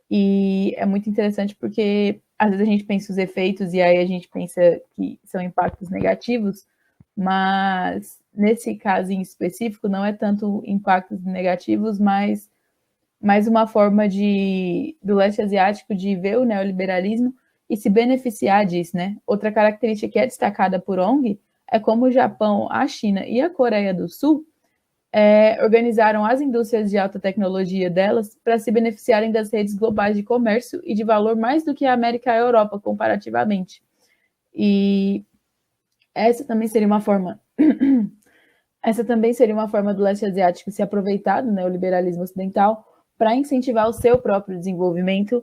E é muito interessante porque às vezes a gente pensa os efeitos e aí a gente pensa que são impactos negativos, mas nesse caso em específico não é tanto impactos negativos, mas mais uma forma do leste asiático de ver o neoliberalismo e se beneficiar disso, né? Outra característica que é destacada por Ong é como o Japão, a China e a Coreia do Sul organizaram as indústrias de alta tecnologia delas para se beneficiarem das redes globais de comércio e de valor mais do que a América e a Europa, comparativamente. E essa também seria uma forma do leste asiático se aproveitar do neoliberalismo ocidental para incentivar o seu próprio desenvolvimento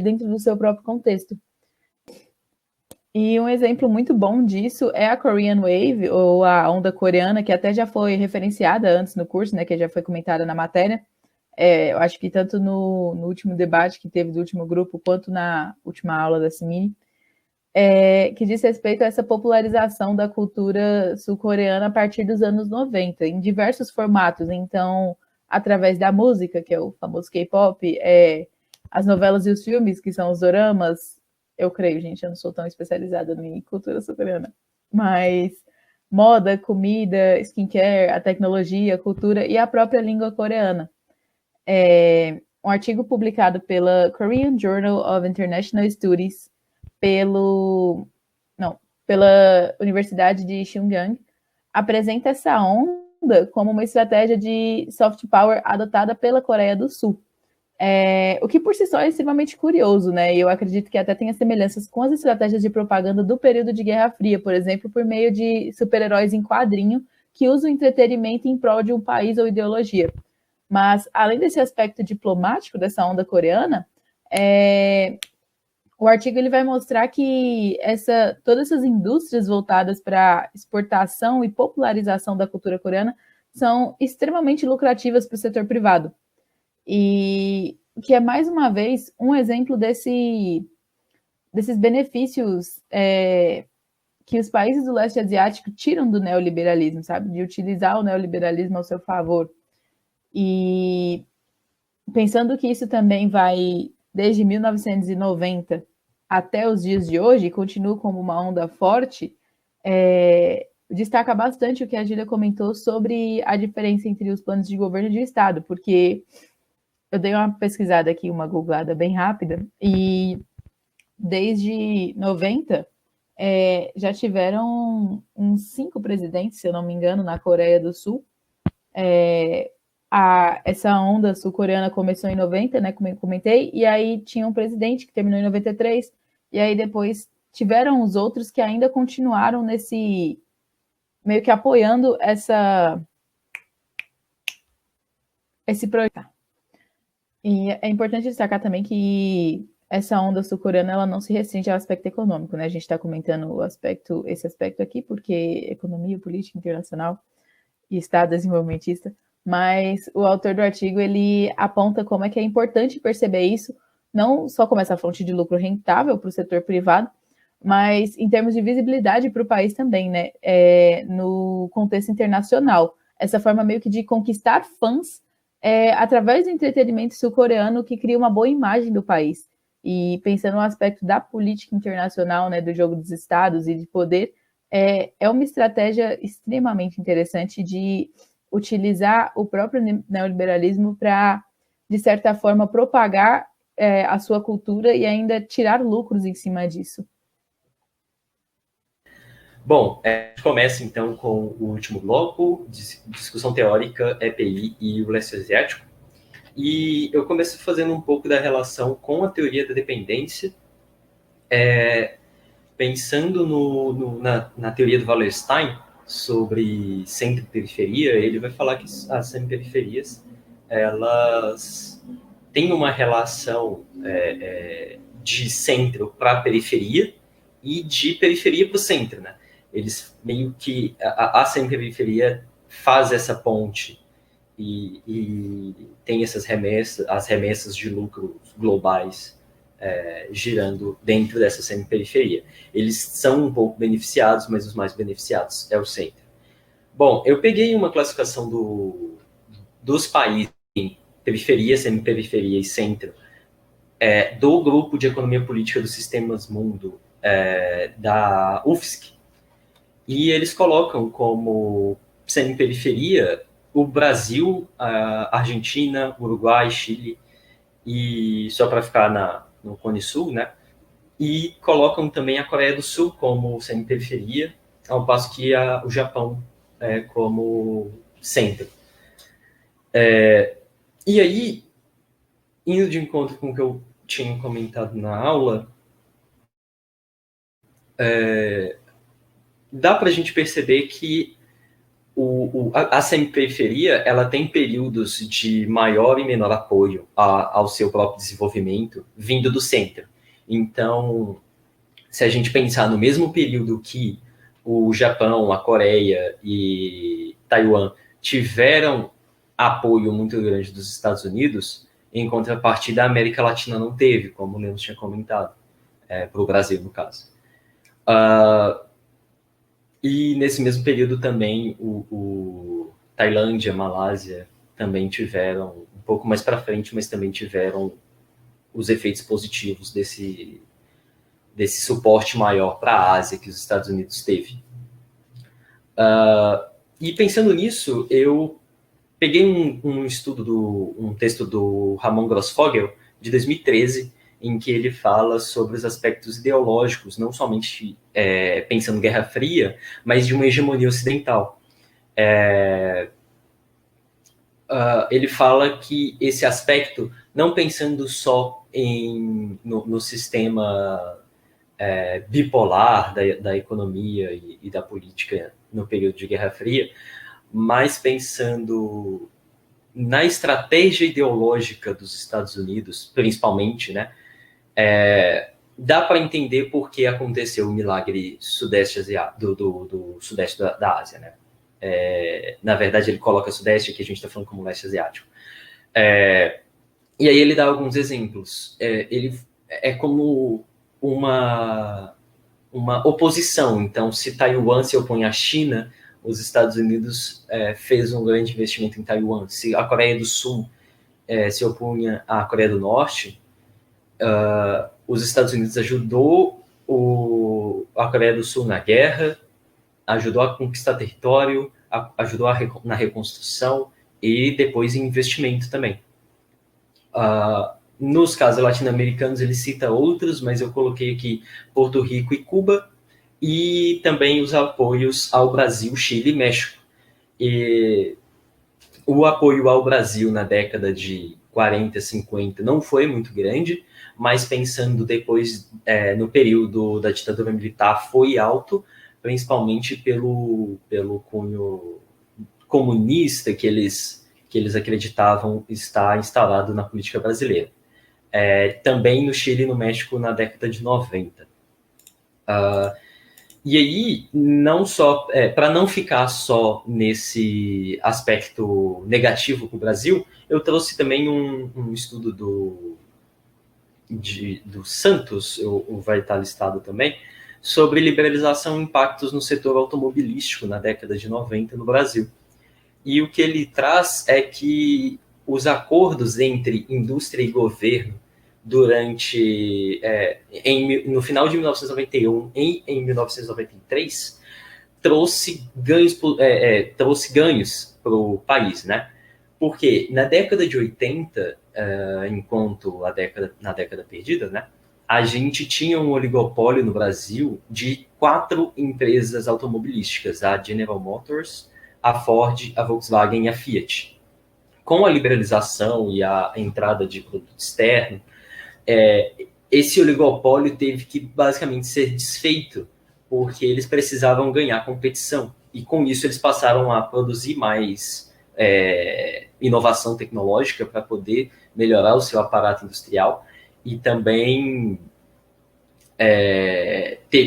dentro do seu próprio contexto. E um exemplo muito bom disso é a Korean Wave, ou a onda coreana, que até já foi referenciada antes no curso, né, que já foi comentada na matéria. Eu acho que tanto no último debate que teve do último grupo, quanto na última aula da Simine, que diz respeito a essa popularização da cultura sul-coreana a partir dos anos 90, em diversos formatos. Então, através da música, que é o famoso K-pop, as novelas e os filmes, que são os doramas. Eu creio, gente, eu não sou tão especializada em cultura sul-coreana, mas moda, comida, skincare, a tecnologia, a cultura e a própria língua coreana. Um artigo publicado pela Korean Journal of International Studies, pela Universidade de Chungyang, apresenta essa onda como uma estratégia de soft power adotada pela Coreia do Sul. O que por si só é extremamente curioso, né? E eu acredito que até tenha semelhanças com as estratégias de propaganda do período de Guerra Fria, por exemplo, por meio de super-heróis em quadrinho que usam entretenimento em prol de um país ou ideologia. Mas, além desse aspecto diplomático dessa onda coreana, o artigo ele vai mostrar que todas essas indústrias voltadas para exportação e popularização da cultura coreana são extremamente lucrativas para o setor privado. E que é, mais uma vez, um exemplo desses benefícios que os países do leste asiático tiram do neoliberalismo, sabe? De utilizar o neoliberalismo ao seu favor. E pensando que isso também vai, desde 1990 até os dias de hoje, continua como uma onda forte, destaca bastante o que a Júlia comentou sobre a diferença entre os planos de governo e de Estado, porque eu dei uma pesquisada aqui, uma googlada bem rápida, e desde 90 já tiveram uns 5 presidentes, se eu não me engano, na Coreia do Sul. Essa onda sul-coreana começou em 90, né, como eu comentei, e aí tinha um presidente que terminou em 93, e aí depois tiveram os outros que ainda continuaram meio que apoiando esse projeto. E é importante destacar também que essa onda sul-coreana ela não se restringe ao aspecto econômico, né? A gente está comentando esse aspecto aqui, porque economia, política internacional e Estado desenvolvimentista, mas o autor do artigo ele aponta como é que é importante perceber isso, não só como essa fonte de lucro rentável para o setor privado, mas em termos de visibilidade para o país também, né? No contexto internacional. Essa forma meio que de conquistar fãs através do entretenimento sul-coreano que cria uma boa imagem do país. E pensando no aspecto da política internacional, né, do jogo dos estados e de poder, é uma estratégia extremamente interessante de utilizar o próprio neoliberalismo para, de certa forma, propagar a sua cultura e ainda tirar lucros em cima disso. Bom, a gente começa então com o último bloco, discussão teórica, EPI e o leste asiático. E eu começo fazendo um pouco da relação com a teoria da dependência, pensando na teoria do Wallerstein sobre centro e periferia. Ele vai falar que as semiperiferias elas têm uma relação de centro para a periferia e de periferia para o centro, né? Eles meio que a semi-periferia faz essa ponte e tem as remessas de lucro globais girando dentro dessa semi-periferia. Eles são um pouco beneficiados, mas os mais beneficiados é o centro. Bom, eu peguei uma classificação dos países em periferia, semi-periferia e centro do grupo de economia política dos sistemas mundo da UFSC, e eles colocam como semi-periferia o Brasil, a Argentina, Uruguai, Chile, e só para ficar no Cone Sul, né? E colocam também a Coreia do Sul como semi-periferia, ao passo que o Japão como centro. E aí, indo de encontro com o que eu tinha comentado na aula, dá para a gente perceber que a semi-periferia ela tem períodos de maior e menor apoio ao seu próprio desenvolvimento vindo do centro. Então, se a gente pensar no mesmo período que o Japão, a Coreia e Taiwan tiveram apoio muito grande dos Estados Unidos, em contrapartida a América Latina não teve, como o Lemos tinha comentado, para o Brasil, no caso. E nesse mesmo período também o Tailândia, Malásia também tiveram, um pouco mais para frente, mas também tiveram os efeitos positivos desse suporte maior para a Ásia que os Estados Unidos teve. E pensando nisso, eu peguei um texto do Ramon Grossfogel, de 2013, em que ele fala sobre os aspectos ideológicos, não somente pensando em Guerra Fria, mas de uma hegemonia ocidental. Ele fala que esse aspecto não pensando só no sistema bipolar da economia e da política no período de Guerra Fria, mas pensando na estratégia ideológica dos Estados Unidos, principalmente, né? Dá para entender por que aconteceu o milagre sudeste asiático, do sudeste da Ásia, né? Na verdade, ele coloca sudeste, que a gente está falando como leste asiático. E aí ele dá alguns exemplos. Ele é como uma oposição. Então, se Taiwan se opõe à China, os Estados Unidos fez um grande investimento em Taiwan. Se a Coreia do Sul se opunha à Coreia do Norte, os Estados Unidos ajudou a Coreia do Sul na guerra, ajudou a conquistar território, ajudou na reconstrução e depois em investimento também. Nos casos latino-americanos, ele cita outros, mas eu coloquei aqui Porto Rico e Cuba, e também os apoios ao Brasil, Chile e México. E o apoio ao Brasil na década de 40, 50 não foi muito grande, mas pensando depois no período da ditadura militar foi alto, principalmente pelo cunho comunista que eles acreditavam estar instalado na política brasileira. Também no Chile e no México na década de 90. E aí, não só para não ficar só nesse aspecto negativo para o Brasil, eu trouxe também um estudo do Santos, vai estar listado também, sobre liberalização e impactos no setor automobilístico na década de 90 no Brasil. E o que ele traz é que os acordos entre indústria e governo no final de 1991 e em 1993 trouxe ganhos para o país, né? Porque na década de 80, enquanto na década perdida, né, a gente tinha um oligopólio no Brasil de 4 empresas automobilísticas, a General Motors, a Ford, a Volkswagen e a Fiat. Com a liberalização e a entrada de produto externo, esse oligopólio teve que basicamente ser desfeito, porque eles precisavam ganhar competição. E com isso eles passaram a produzir mais inovação tecnológica para poder melhorar o seu aparato industrial, e também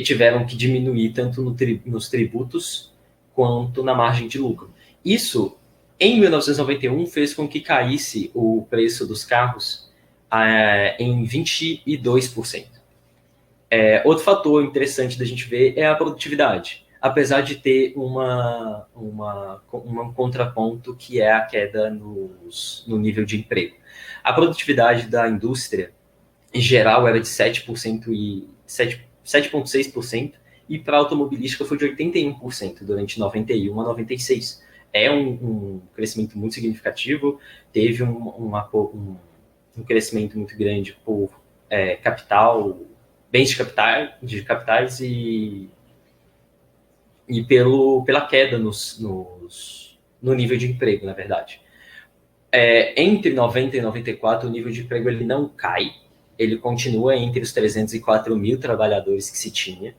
tiveram que diminuir tanto nos tributos quanto na margem de lucro. Isso, em 1991, fez com que caísse o preço dos carros em 22%. Outro fator interessante da gente ver é a produtividade, apesar de ter um contraponto que é a queda no nível de emprego. A produtividade da indústria, em geral, era de 7,6%, e para a automobilística foi de 81% durante 91 a 96. É um crescimento muito significativo, teve um crescimento muito grande por capital, bens de capitais e pela queda no nível de emprego, na verdade. Entre 90 e 94, o nível de emprego ele não cai, ele continua entre os 304 mil trabalhadores que se tinha,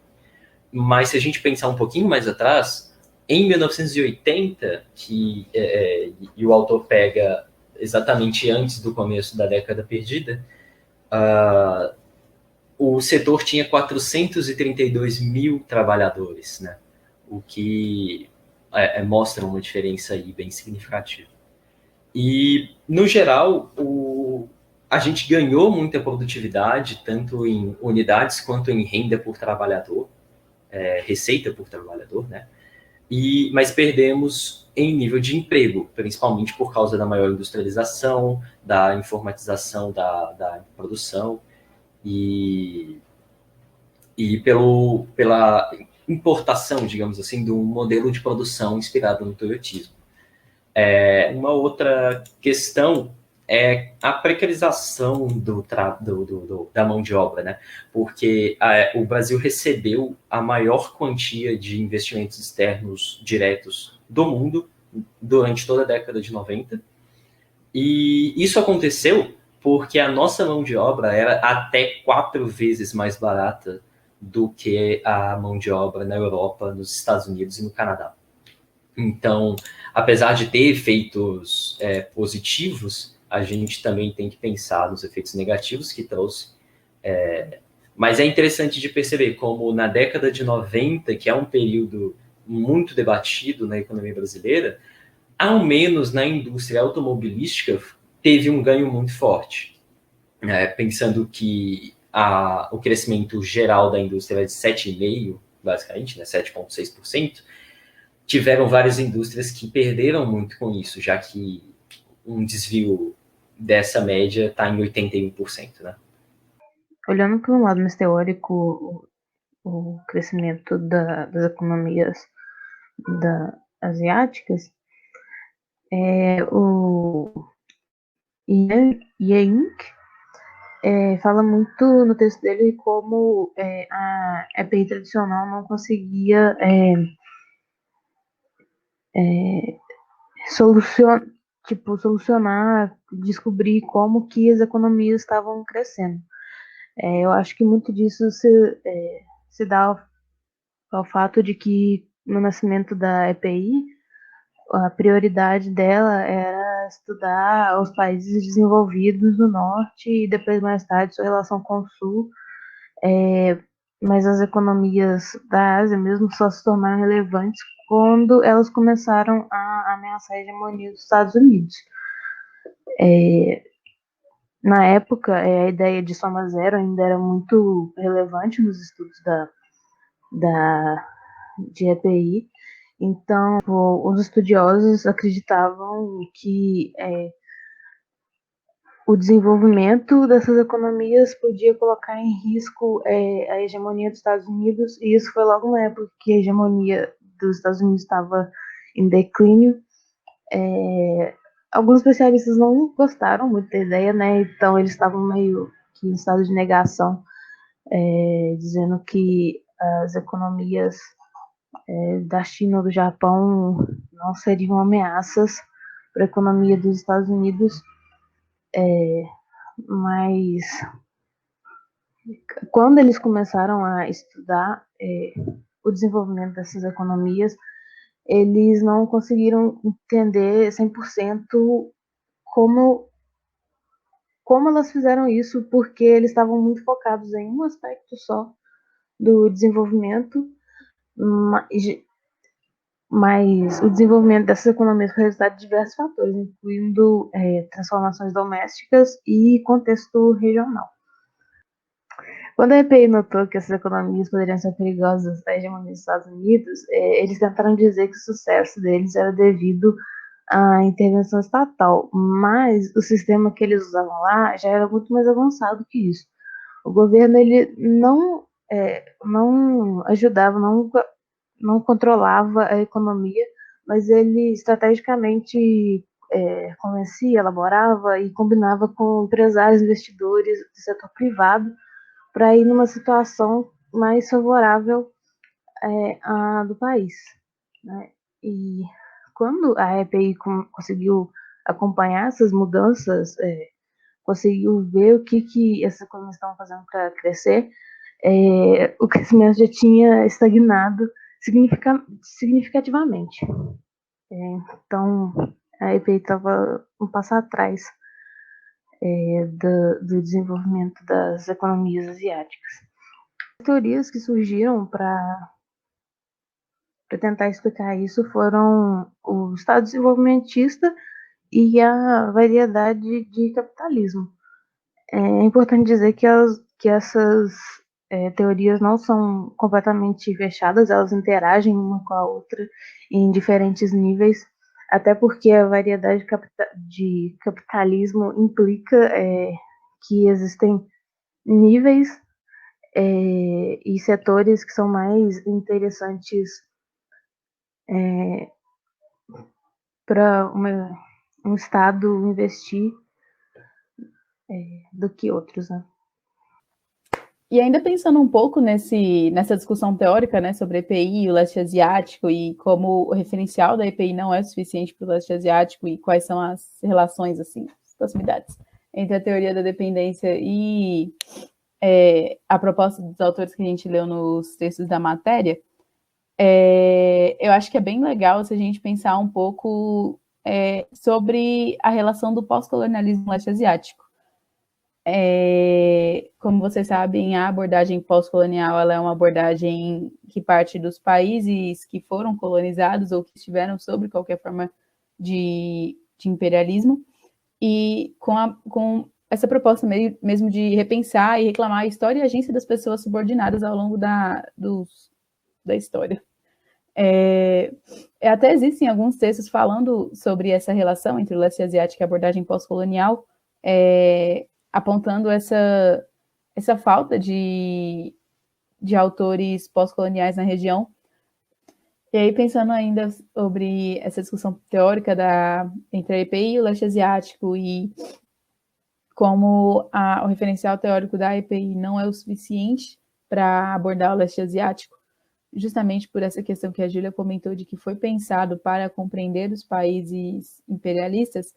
mas se a gente pensar um pouquinho mais atrás, em 1980, e o autor pega exatamente antes do começo da década perdida, o setor tinha 432 mil trabalhadores, né? O que mostra uma diferença aí bem significativa. E, no geral, a gente ganhou muita produtividade, tanto em unidades quanto em renda por trabalhador, receita por trabalhador, né? Mas perdemos em nível de emprego, principalmente por causa da maior industrialização, da informatização da produção e pela importação, digamos assim, de um modelo de produção inspirado no toyotismo. Uma outra questão é a precarização da mão de obra, né? Porque o Brasil recebeu a maior quantia de investimentos externos diretos do mundo durante toda a década de 90, e isso aconteceu porque a nossa mão de obra era até 4 vezes mais barata do que a mão de obra na Europa, nos Estados Unidos e no Canadá. Então, apesar de ter efeitos positivos, a gente também tem que pensar nos efeitos negativos que trouxe. Mas é interessante de perceber como na década de 90, que é um período muito debatido na economia brasileira, ao menos na indústria automobilística, teve um ganho muito forte. Pensando que o crescimento geral da indústria é de 7,5%, basicamente, né, 7,6%, tiveram várias indústrias que perderam muito com isso, já que um desvio dessa média está em 81%, né? Olhando para um lado mais teórico, o crescimento das economias asiáticas, o Yang fala muito no texto dele como a EPI tradicional não conseguia solucionar, descobrir como que as economias estavam crescendo. Eu acho que muito disso se dá ao fato de que no nascimento da EPI, a prioridade dela era estudar os países desenvolvidos do norte e depois, mais tarde, sua relação com o sul. Mas as economias da Ásia mesmo só se tornaram relevantes quando elas começaram a ameaçar a hegemonia dos Estados Unidos. Na época, a ideia de soma zero ainda era muito relevante nos estudos de EPI. Então, os estudiosos acreditavam que o desenvolvimento dessas economias podia colocar em risco a hegemonia dos Estados Unidos, e isso foi logo na época que a hegemonia dos Estados Unidos estava em declínio. Alguns especialistas não gostaram muito da ideia, né? Então eles estavam meio que em estado de negação, dizendo que as economias da China ou do Japão não seriam ameaças para a economia dos Estados Unidos, mas quando eles começaram a estudar o desenvolvimento dessas economias, eles não conseguiram entender 100% como elas fizeram isso, porque eles estavam muito focados em um aspecto só do desenvolvimento, mas o desenvolvimento dessas economias foi resultado de diversos fatores, incluindo transformações domésticas e contexto regional. Quando a EPI notou que essas economias poderiam ser perigosas à hegemonia dos Estados Unidos, eles tentaram dizer que o sucesso deles era devido à intervenção estatal, mas o sistema que eles usavam lá já era muito mais avançado que isso. O governo ele não ajudava, não controlava a economia, mas ele estrategicamente convencia, elaborava e combinava com empresários, investidores do setor privado para ir numa situação mais favorável à do país, né? E quando a EPI conseguiu acompanhar essas mudanças, conseguiu ver o que essas economias estavam fazendo para crescer, o crescimento já tinha estagnado significativamente. Então, a EPI estava um passo atrás do desenvolvimento das economias asiáticas. As teorias que surgiram para tentar explicar isso foram o Estado desenvolvimentista e a variedade de capitalismo. É importante dizer que essas teorias não são completamente fechadas, elas interagem uma com a outra em diferentes níveis, até porque a variedade de capitalismo implica que existem níveis e setores que são mais interessantes para um Estado investir do que outros, né? E ainda pensando um pouco nessa discussão teórica, né, sobre a EPI e o leste asiático e como o referencial da EPI não é suficiente para o leste asiático e quais são as relações, assim, as proximidades. entre a teoria da dependência e a proposta dos autores que a gente leu nos textos da matéria, eu acho que é bem legal se a gente pensar um pouco sobre a relação do pós-colonialismo leste-asiático. Como vocês sabem, a abordagem pós-colonial ela é uma abordagem que parte dos países que foram colonizados ou que estiveram sob qualquer forma de imperialismo, e com essa proposta mesmo de repensar e reclamar a história e a agência das pessoas subordinadas ao longo da história. Até existem alguns textos falando sobre essa relação entre o leste asiático e a abordagem pós-colonial, apontando essa falta de autores pós-coloniais na região. E aí, pensando ainda sobre essa discussão teórica entre a EPI e o leste asiático, e como o referencial teórico da EPI não é o suficiente para abordar o leste asiático, justamente por essa questão que a Júlia comentou de que foi pensado para compreender os países imperialistas,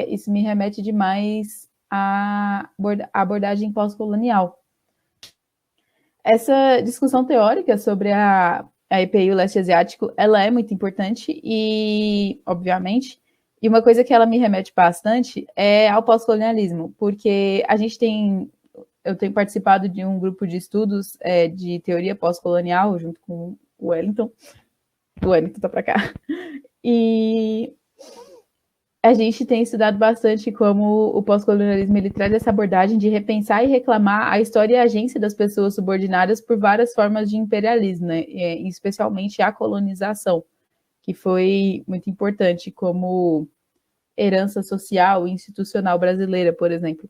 isso me remete demais à abordagem pós-colonial. Essa discussão teórica sobre a EPI e o leste asiático, ela é muito importante e, obviamente, e uma coisa que ela me remete bastante é ao pós-colonialismo, porque eu tenho participado de um grupo de estudos de teoria pós-colonial, junto com o Wellington. O Wellington tá para cá. E a gente tem estudado bastante como o pós-colonialismo ele traz essa abordagem de repensar e reclamar a história e a agência das pessoas subordinadas por várias formas de imperialismo, né? Especialmente a colonização, que foi muito importante como herança social e institucional brasileira, por exemplo.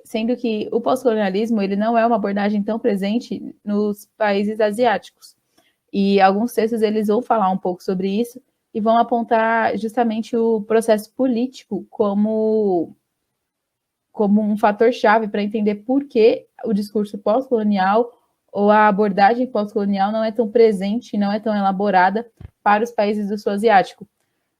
Sendo que o pós-colonialismo ele não é uma abordagem tão presente nos países asiáticos. E alguns textos eles vão falar um pouco sobre isso e vão apontar justamente o processo político como um fator-chave para entender por que o discurso pós-colonial ou a abordagem pós-colonial não é tão presente, não é tão elaborada para os países do sul asiático.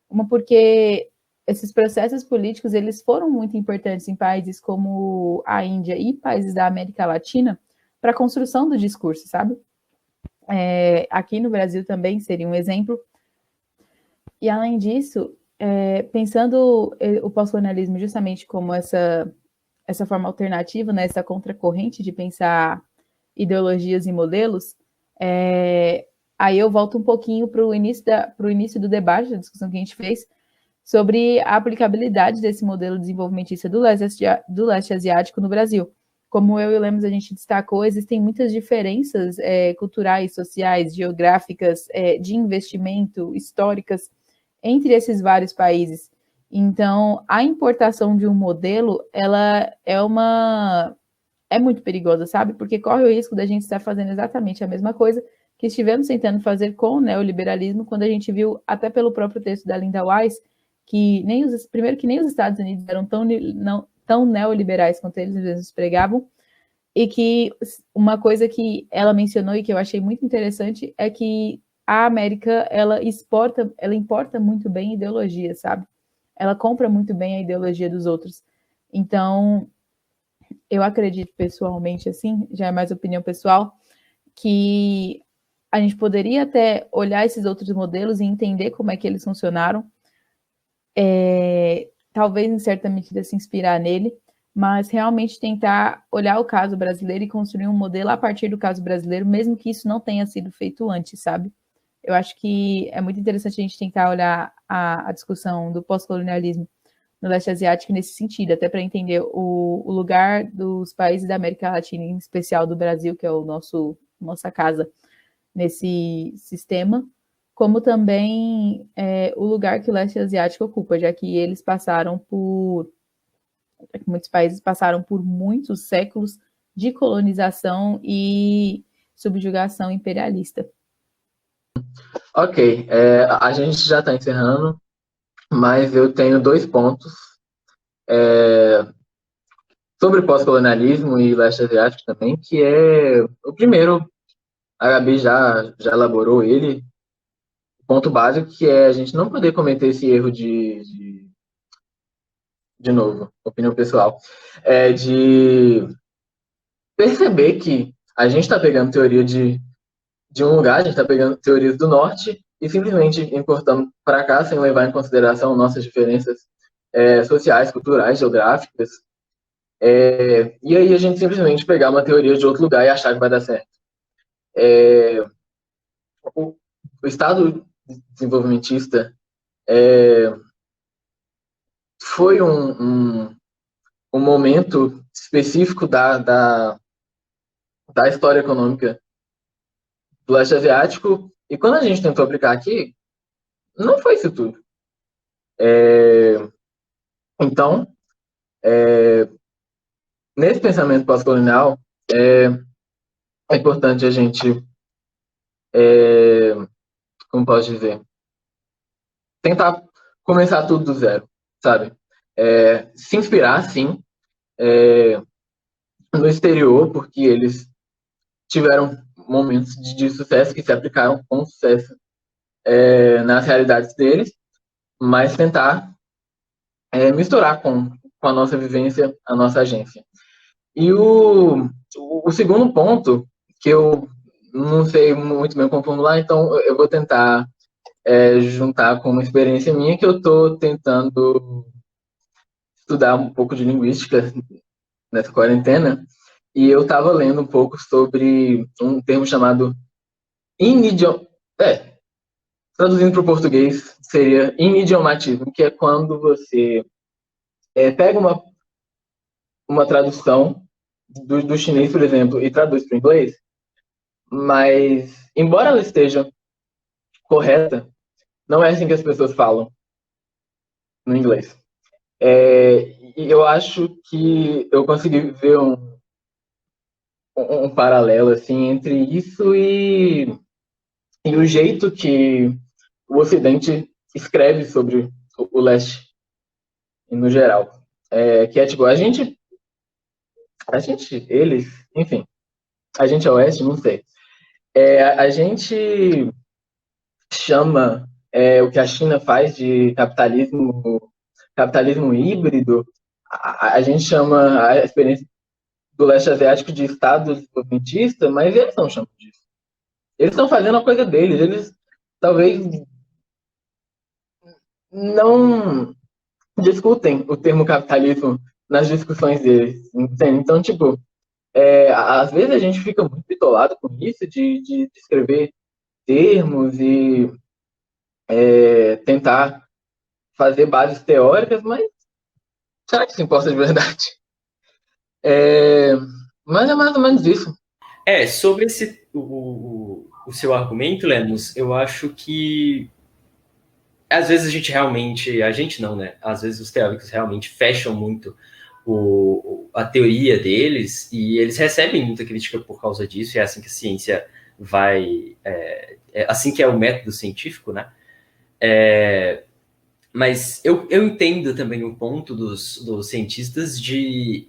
Uma porque esses processos políticos eles foram muito importantes em países como a Índia e países da América Latina para a construção do discurso, sabe? Aqui no Brasil também seria um exemplo. E, além disso, pensando o pós-colonialismo justamente como essa forma alternativa, né, essa contracorrente de pensar ideologias e modelos, aí eu volto um pouquinho para o início do debate, da discussão que a gente fez, sobre a aplicabilidade desse modelo desenvolvimentista do leste asiático no Brasil. Como eu e o Lemos a gente destacou, existem muitas diferenças culturais, sociais, geográficas, de investimento, históricas, entre esses vários países. Então, a importação de um modelo, ela é muito perigosa, sabe? Porque corre o risco da gente estar fazendo exatamente a mesma coisa que estivemos tentando fazer com o neoliberalismo, quando a gente viu, até pelo próprio texto da Linda Wise, que nem os Estados Unidos eram tão neoliberais quanto eles mesmos pregavam, e que uma coisa que ela mencionou e que eu achei muito interessante é que a América, ela importa muito bem ideologia, sabe? Ela compra muito bem a ideologia dos outros. Então, eu acredito pessoalmente, assim, já é mais opinião pessoal, que a gente poderia até olhar esses outros modelos e entender como é que eles funcionaram, talvez em certa medida se inspirar nele, mas realmente tentar olhar o caso brasileiro e construir um modelo a partir do caso brasileiro, mesmo que isso não tenha sido feito antes, sabe? Eu acho que é muito interessante a gente tentar olhar a discussão do pós-colonialismo no leste asiático nesse sentido, até para entender o lugar dos países da América Latina, em especial do Brasil, que é nossa casa nesse sistema, como também o lugar que o leste asiático ocupa, já que muitos países passaram por muitos séculos de colonização e subjugação imperialista. Ok, a gente já está encerrando, mas eu tenho 2 pontos sobre pós-colonialismo e leste asiático também, que é o primeiro, a Gabi já elaborou ele, o ponto básico, que é a gente não poder cometer esse erro de de novo, opinião pessoal, é de perceber que a gente está pegando teoria de um lugar, a gente está pegando teorias do norte e simplesmente importando para cá sem levar em consideração nossas diferenças sociais, culturais, geográficas. E aí a gente simplesmente pegar uma teoria de outro lugar e achar que vai dar certo. O Estado desenvolvimentista foi um momento específico da história econômica do leste asiático, e quando a gente tentou aplicar aqui, não foi isso tudo. Então, nesse pensamento pós-colonial, é importante a gente, como posso dizer, tentar começar tudo do zero, sabe? Se inspirar, sim, no exterior, porque eles tiveram momentos de sucesso que se aplicaram com sucesso nas realidades deles, mas tentar misturar com a nossa vivência, a nossa agência. E o segundo ponto, que eu não sei muito bem como formular, então eu vou tentar juntar com uma experiência minha, que eu estou tentando estudar um pouco de linguística nessa quarentena, e eu estava lendo um pouco sobre um termo chamado inidiom... traduzindo para o português, seria inidiomatismo, que é quando você pega uma tradução do chinês, por exemplo, e traduz para o inglês, mas, embora ela esteja correta, não é assim que as pessoas falam no inglês. E eu acho que eu consegui ver um paralelo assim, entre isso e o jeito que o Ocidente escreve sobre o leste, no geral. Que é tipo, eles, enfim, a gente é oeste, não sei. A gente chama o que a China faz de capitalismo híbrido, a gente chama a experiência do leste asiático de Estado desenvolvimentista, mas eles não chamam disso. Eles estão fazendo a coisa deles, eles talvez não discutem o termo capitalismo nas discussões deles, entende? Então, tipo, às vezes a gente fica muito bitolado com isso de escrever termos e tentar fazer bases teóricas, mas será que isso importa de verdade? Mas é mais ou menos isso. Sobre o seu argumento, Lemos, eu acho que às vezes a gente não, né? Às vezes os teóricos realmente fecham muito a teoria deles e eles recebem muita crítica por causa disso, e é assim que a ciência vai... assim que é o método científico, né? Mas eu entendo também o ponto dos cientistas de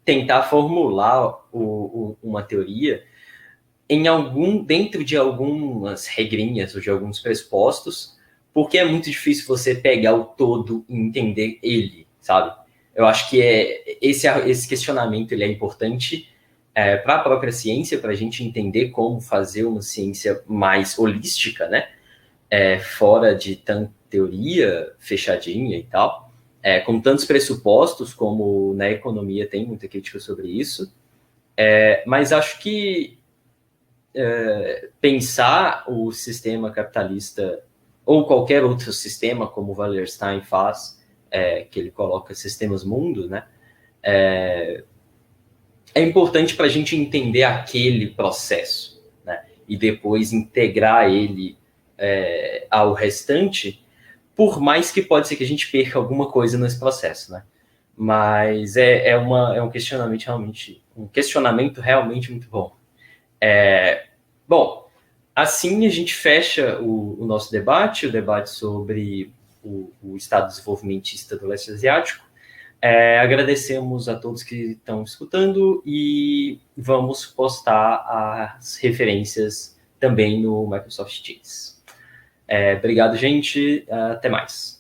tentar formular uma teoria dentro de algumas regrinhas ou de alguns pressupostos, porque é muito difícil você pegar o todo e entender ele, sabe? Eu acho que esse questionamento ele é importante para a própria ciência, para a gente entender como fazer uma ciência mais holística, né? Fora de tanta teoria fechadinha e tal, com tantos pressupostos, como na economia tem muita crítica sobre isso, mas acho que pensar o sistema capitalista ou qualquer outro sistema, como o Wallerstein faz, que ele coloca sistemas mundo, né? É importante para a gente entender aquele processo, né? E depois integrar ele ao restante, por mais que pode ser que a gente perca alguma coisa nesse processo, né? Mas é um questionamento realmente muito bom. Bom, assim a gente fecha o nosso debate, o debate sobre o Estado desenvolvimentista do leste asiático. Agradecemos a todos que estão escutando e vamos postar as referências também no Microsoft Teams. Obrigado, gente. Até mais.